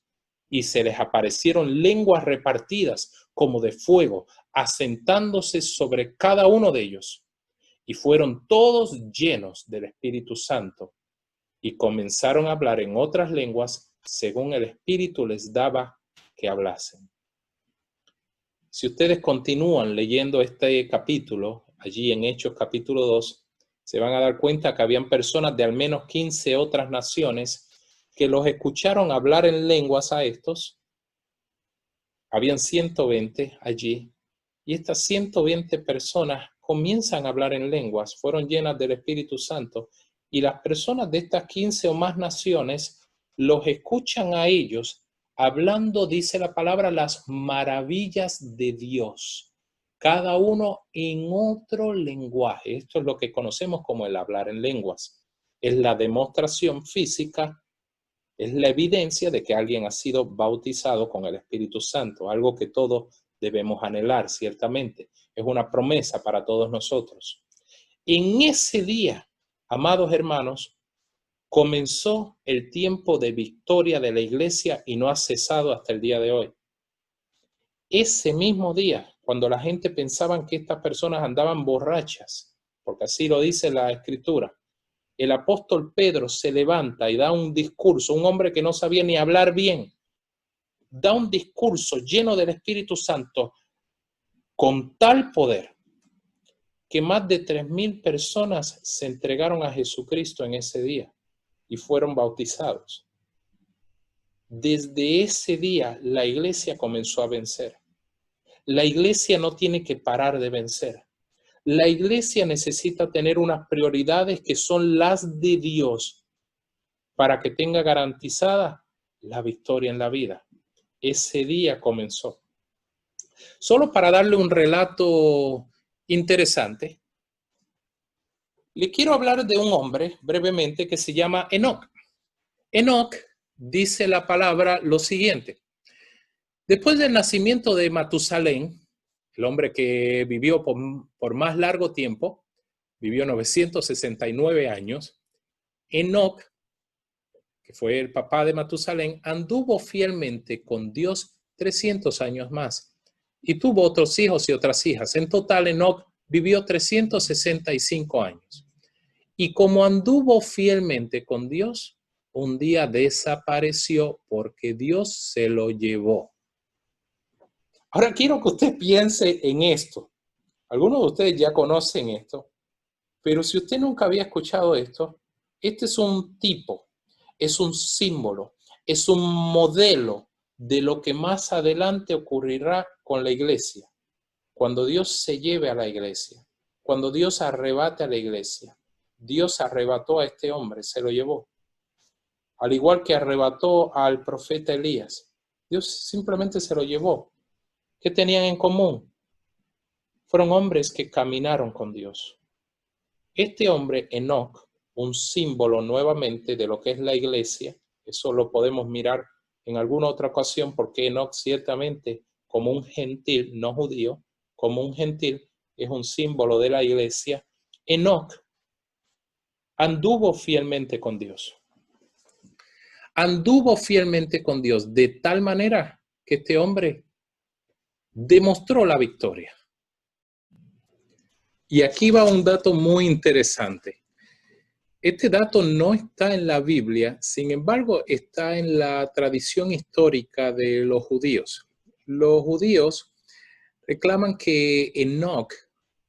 Y se les aparecieron lenguas repartidas como de fuego, asentándose sobre cada uno de ellos. Y fueron todos llenos del Espíritu Santo y comenzaron a hablar en otras lenguas según el Espíritu les daba que hablasen. Si ustedes continúan leyendo este capítulo, allí en Hechos capítulo 2, se van a dar cuenta que habían personas de al menos 15 otras naciones que los escucharon hablar en lenguas a estos. Habían 120 allí, y estas 120 personas comienzan a hablar en lenguas, fueron llenas del Espíritu Santo, y las personas de estas 15 o más naciones los escuchan a ellos hablando, dice la palabra, las maravillas de Dios, cada uno en otro lenguaje. Esto es lo que conocemos como el hablar en lenguas. Es la demostración física, es la evidencia de que alguien ha sido bautizado con el Espíritu Santo, algo que todos debemos anhelar, ciertamente. Es una promesa para todos nosotros. En ese día, amados hermanos, comenzó el tiempo de victoria de la iglesia y no ha cesado hasta el día de hoy. Ese mismo día, cuando la gente pensaba que estas personas andaban borrachas, porque así lo dice la Escritura, el apóstol Pedro se levanta y da un discurso, un hombre que no sabía ni hablar bien, da un discurso lleno del Espíritu Santo con tal poder que más de 3,000 personas se entregaron a Jesucristo en ese día y fueron bautizados. Desde ese día la iglesia comenzó a vencer. La iglesia no tiene que parar de vencer. La iglesia necesita tener unas prioridades que son las de Dios para que tenga garantizada la victoria en la vida. Ese día comenzó. Solo para darle un relato interesante, le quiero hablar de un hombre brevemente que se llama Enoc. Enoc dice la palabra lo siguiente: después del nacimiento de Matusalén, el hombre que vivió por más largo tiempo, vivió 969 años, Enoc, que fue el papá de Matusalén, anduvo fielmente con Dios 300 años más y tuvo otros hijos y otras hijas. En total, Enoc vivió 365 años. Y como anduvo fielmente con Dios, un día desapareció porque Dios se lo llevó. Ahora quiero que usted piense en esto. Algunos de ustedes ya conocen esto, pero si usted nunca había escuchado esto, este es un tipo, es un símbolo, es un modelo de lo que más adelante ocurrirá con la iglesia. Cuando Dios se lleve a la iglesia, cuando Dios arrebate a la iglesia. Dios arrebató a este hombre, se lo llevó. Al igual que arrebató al profeta Elías, Dios simplemente se lo llevó. ¿Qué tenían en común? Fueron hombres que caminaron con Dios. Este hombre, Enoc, un símbolo nuevamente de lo que es la iglesia, eso lo podemos mirar en alguna otra ocasión, porque Enoc ciertamente, como un gentil, no judío, como un gentil, es un símbolo de la iglesia. Enoc anduvo fielmente con Dios. Anduvo fielmente con Dios de tal manera que este hombre demostró la victoria. Y aquí va un dato muy interesante. Este dato no está en la Biblia, sin embargo, está en la tradición histórica de los judíos. Los judíos reclaman que Enoc,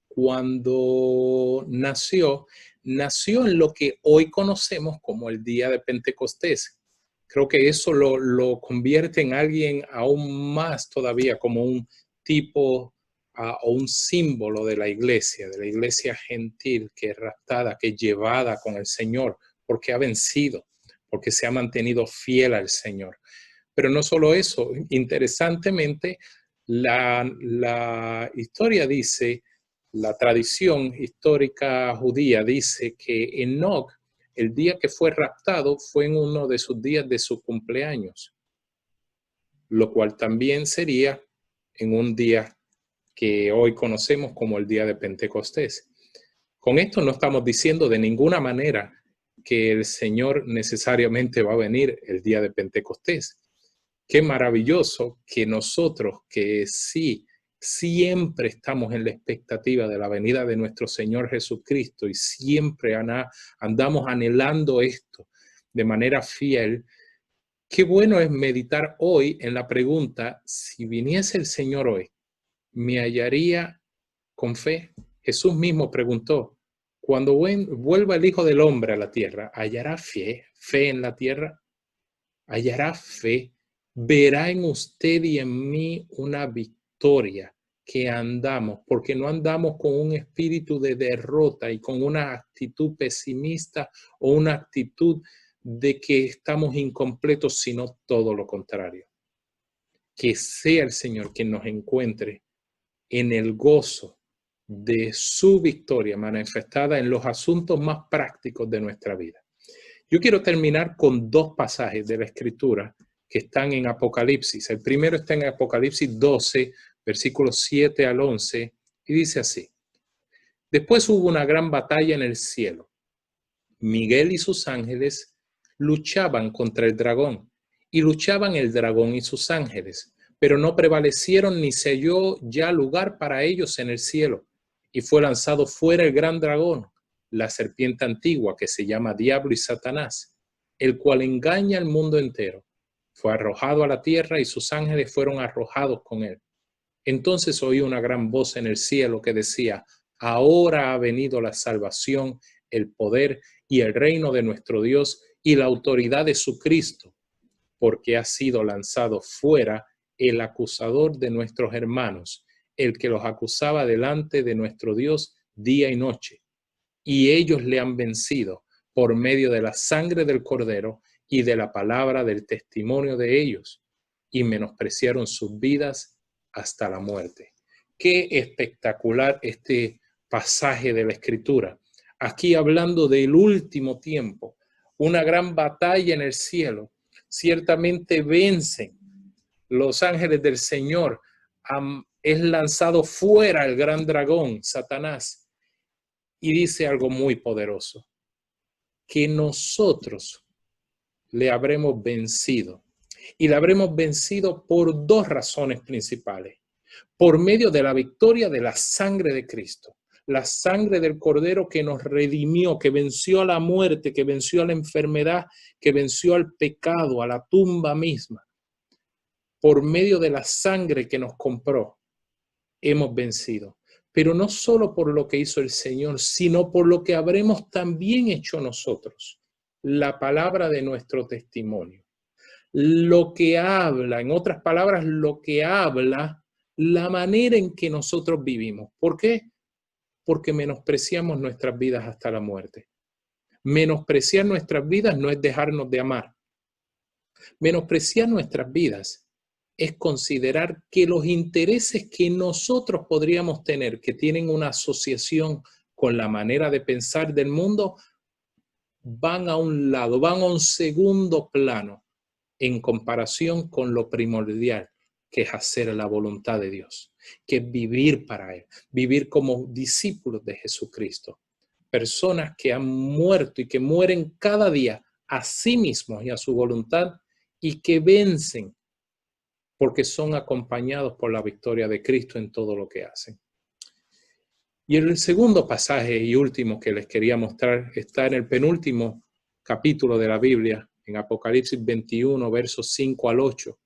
cuando nació en lo que hoy conocemos como el día de Pentecostés. Creo que eso lo convierte en alguien aún más todavía como un tipo o un símbolo de la iglesia gentil, que es raptada, que es llevada con el Señor, porque ha vencido, porque se ha mantenido fiel al Señor. Pero no solo eso, interesantemente, la historia dice, la tradición histórica judía dice que Enoc, el día que fue raptado, fue en uno de sus días de su cumpleaños, lo cual también sería en un día que hoy conocemos como el día de Pentecostés. Con esto no estamos diciendo de ninguna manera que el Señor necesariamente va a venir el día de Pentecostés. Qué maravilloso que nosotros, que sí, siempre estamos en la expectativa de la venida de nuestro Señor Jesucristo y siempre andamos anhelando esto de manera fiel. Qué bueno es meditar hoy en la pregunta: si viniese el Señor hoy, ¿me hallaría con fe? Jesús mismo preguntó: cuando vuelva el Hijo del Hombre a la tierra, ¿hallará fe en la tierra? ¿Hallará fe? ¿Verá en usted y en mí una victoria que andamos, porque no andamos con un espíritu de derrota y con una actitud pesimista o una actitud de que estamos incompletos, sino todo lo contrario. Que sea el Señor quien nos encuentre en el gozo de su victoria manifestada en los asuntos más prácticos de nuestra vida. Yo quiero terminar con dos pasajes de la Escritura que están en Apocalipsis. El primero está en Apocalipsis 12, versículos 7 al 11, y dice así: Después hubo una gran batalla en el cielo. Miguel y sus ángeles luchaban contra el dragón, y luchaban el dragón y sus ángeles, pero no prevalecieron ni se halló ya lugar para ellos en el cielo. Y fue lanzado fuera el gran dragón, la serpiente antigua que se llama Diablo y Satanás, el cual engaña al mundo entero. Fue arrojado a la tierra y sus ángeles fueron arrojados con él. Entonces oí una gran voz en el cielo que decía: Ahora ha venido la salvación, el poder y el reino de nuestro Dios y la autoridad de su Cristo, porque ha sido lanzado fuera el acusador de nuestros hermanos, el que los acusaba delante de nuestro Dios día y noche. Y ellos le han vencido por medio de la sangre del Cordero y de la palabra del testimonio de ellos, y menospreciaron sus vidas hasta la muerte. Qué espectacular este pasaje de la Escritura. Aquí hablando del último tiempo, una gran batalla en el cielo. Ciertamente vencen los ángeles del Señor. Es lanzado fuera el gran dragón, Satanás. Y dice algo muy poderoso: que nosotros le habremos vencido. Y le habremos vencido por dos razones principales. Por medio de la victoria de la sangre de Cristo. La sangre del Cordero que nos redimió, que venció a la muerte, que venció a la enfermedad, que venció al pecado, a la tumba misma. Por medio de la sangre que nos compró, hemos vencido. Pero no solo por lo que hizo el Señor, sino por lo que habremos también hecho nosotros. La palabra de nuestro testimonio. Lo que habla, en otras palabras, lo que habla la manera en que nosotros vivimos. ¿Por qué? Porque menospreciamos nuestras vidas hasta la muerte. Menospreciar nuestras vidas no es dejarnos de amar. Menospreciar nuestras vidas es considerar que los intereses que nosotros podríamos tener, que tienen una asociación con la manera de pensar del mundo, van a un lado, van a un segundo plano en comparación con lo primordial, que es hacer la voluntad de Dios, que es vivir para Él, vivir como discípulos de Jesucristo. Personas que han muerto y que mueren cada día a sí mismos y a su voluntad, y que vencen porque son acompañados por la victoria de Cristo en todo lo que hacen. Y el segundo pasaje y último que les quería mostrar está en el penúltimo capítulo de la Biblia, en Apocalipsis 21, versos 5 al 8.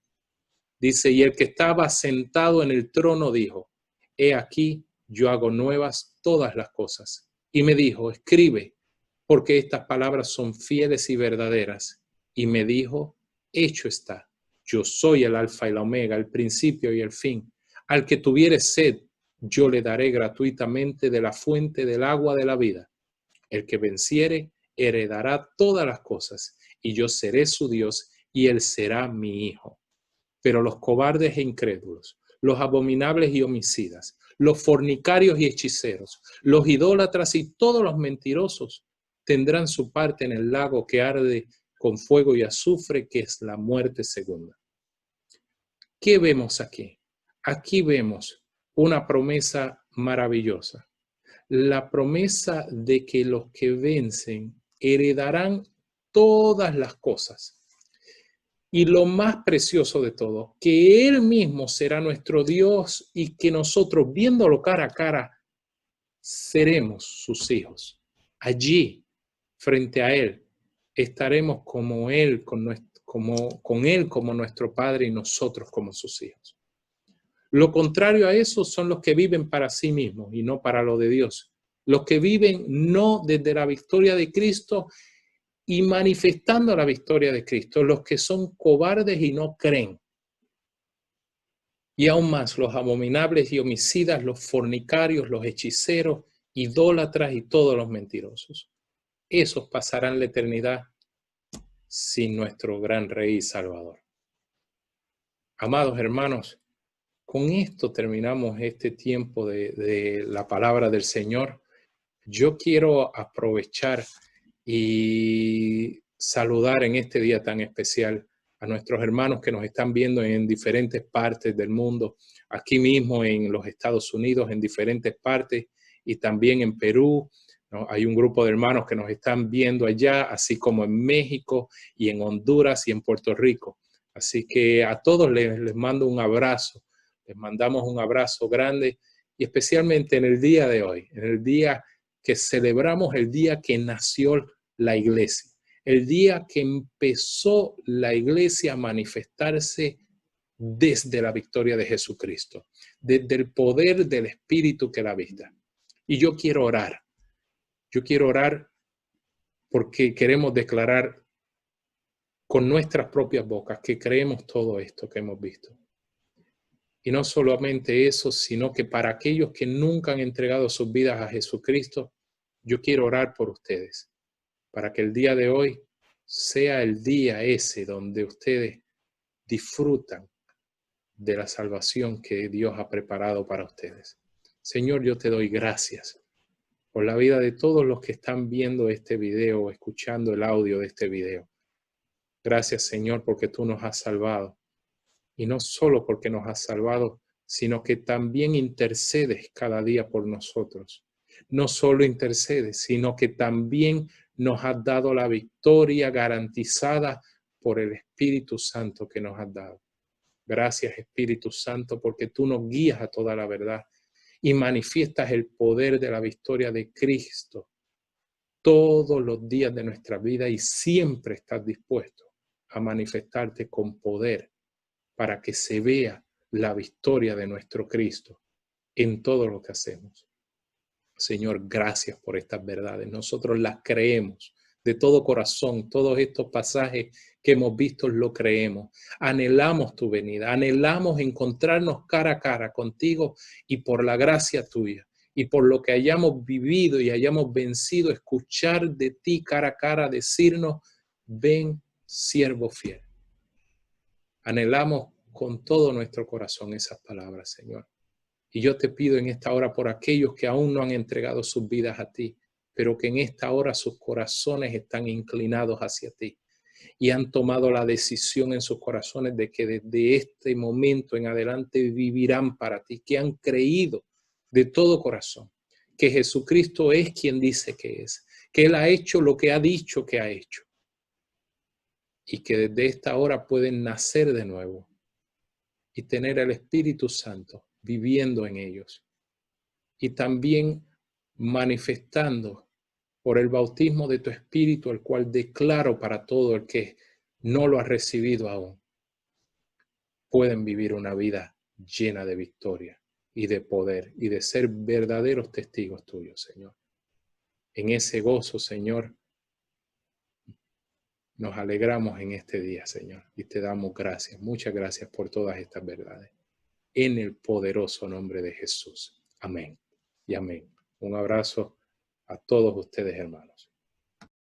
Dice: Y el que estaba sentado en el trono dijo: He aquí, yo hago nuevas todas las cosas. Y me dijo: Escribe, porque estas palabras son fieles y verdaderas. Y me dijo: Hecho está. Yo soy el alfa y la omega, el principio y el fin. Al que tuviere sed, yo le daré gratuitamente de la fuente del agua de la vida. El que venciere, heredará todas las cosas, y yo seré su Dios, y él será mi hijo. Pero los cobardes e incrédulos, los abominables y homicidas, los fornicarios y hechiceros, los idólatras y todos los mentirosos tendrán su parte en el lago que arde con fuego y azufre, que es la muerte segunda. ¿Qué vemos aquí? Aquí vemos una promesa maravillosa. La promesa de que los que vencen heredarán todas las cosas. Y lo más precioso de todo, que Él mismo será nuestro Dios y que nosotros, viéndolo cara a cara, seremos sus hijos. Allí, frente a Él, estaremos como Él, con Él como nuestro Padre y nosotros como sus hijos. Lo contrario a eso son los que viven para sí mismos y no para lo de Dios. Los que viven no desde la victoria de Cristo y manifestando la victoria de Cristo. Los que son cobardes y no creen. Y aún más, los abominables y homicidas, los fornicarios, los hechiceros, idólatras y todos los mentirosos. Esos pasarán la eternidad sin nuestro gran Rey y Salvador. Amados hermanos, con esto terminamos este tiempo de la palabra del Señor. Yo quiero aprovechar y saludar en este día tan especial a nuestros hermanos que nos están viendo en diferentes partes del mundo, aquí mismo en los Estados Unidos, en diferentes partes, y también en Perú, ¿no? Hay un grupo de hermanos que nos están viendo allá, así como en México y en Honduras y en Puerto Rico. Así que a todos les mando un abrazo, les mandamos un abrazo grande, y especialmente en el día de hoy, en el día que celebramos el día que nació la iglesia, el día que empezó la iglesia a manifestarse desde la victoria de Jesucristo, desde el poder del Espíritu que la habita. Y yo quiero orar porque queremos declarar con nuestras propias bocas que creemos todo esto que hemos visto. Y no solamente eso, sino que para aquellos que nunca han entregado sus vidas a Jesucristo, yo quiero orar por ustedes, para que el día de hoy sea el día ese donde ustedes disfrutan de la salvación que Dios ha preparado para ustedes. Señor, yo te doy gracias por la vida de todos los que están viendo este video o escuchando el audio de este video. Gracias, Señor, porque tú nos has salvado. Y no solo porque nos has salvado, sino que también intercedes cada día por nosotros. No solo intercedes, sino que también nos has dado la victoria garantizada por el Espíritu Santo que nos has dado. Gracias, Espíritu Santo, porque tú nos guías a toda la verdad y manifiestas el poder de la victoria de Cristo todos los días de nuestra vida, y siempre estás dispuesto a manifestarte con poder para que se vea la victoria de nuestro Cristo en todo lo que hacemos. Señor, gracias por estas verdades. Nosotros las creemos de todo corazón. Todos estos pasajes que hemos visto lo creemos. Anhelamos tu venida. Anhelamos encontrarnos cara a cara contigo, y por la gracia tuya y por lo que hayamos vivido y hayamos vencido, escuchar de ti cara a cara decirnos: ven, siervo fiel. Anhelamos con todo nuestro corazón esas palabras, Señor. Y yo te pido en esta hora por aquellos que aún no han entregado sus vidas a ti, pero que en esta hora sus corazones están inclinados hacia ti y han tomado la decisión en sus corazones de que desde este momento en adelante vivirán para ti, que han creído de todo corazón que Jesucristo es quien dice que es, que Él ha hecho lo que ha dicho que ha hecho, y que desde esta hora pueden nacer de nuevo y tener el Espíritu Santo viviendo en ellos, y también manifestando por el bautismo de tu Espíritu, el cual declaro para todo el que no lo ha recibido aún, pueden vivir una vida llena de victoria y de poder y de ser verdaderos testigos tuyos, Señor. En ese gozo, Señor, nos alegramos en este día, Señor, y te damos gracias. Muchas gracias por todas estas verdades. En el poderoso nombre de Jesús. Amén y amén. Un abrazo a todos ustedes, hermanos.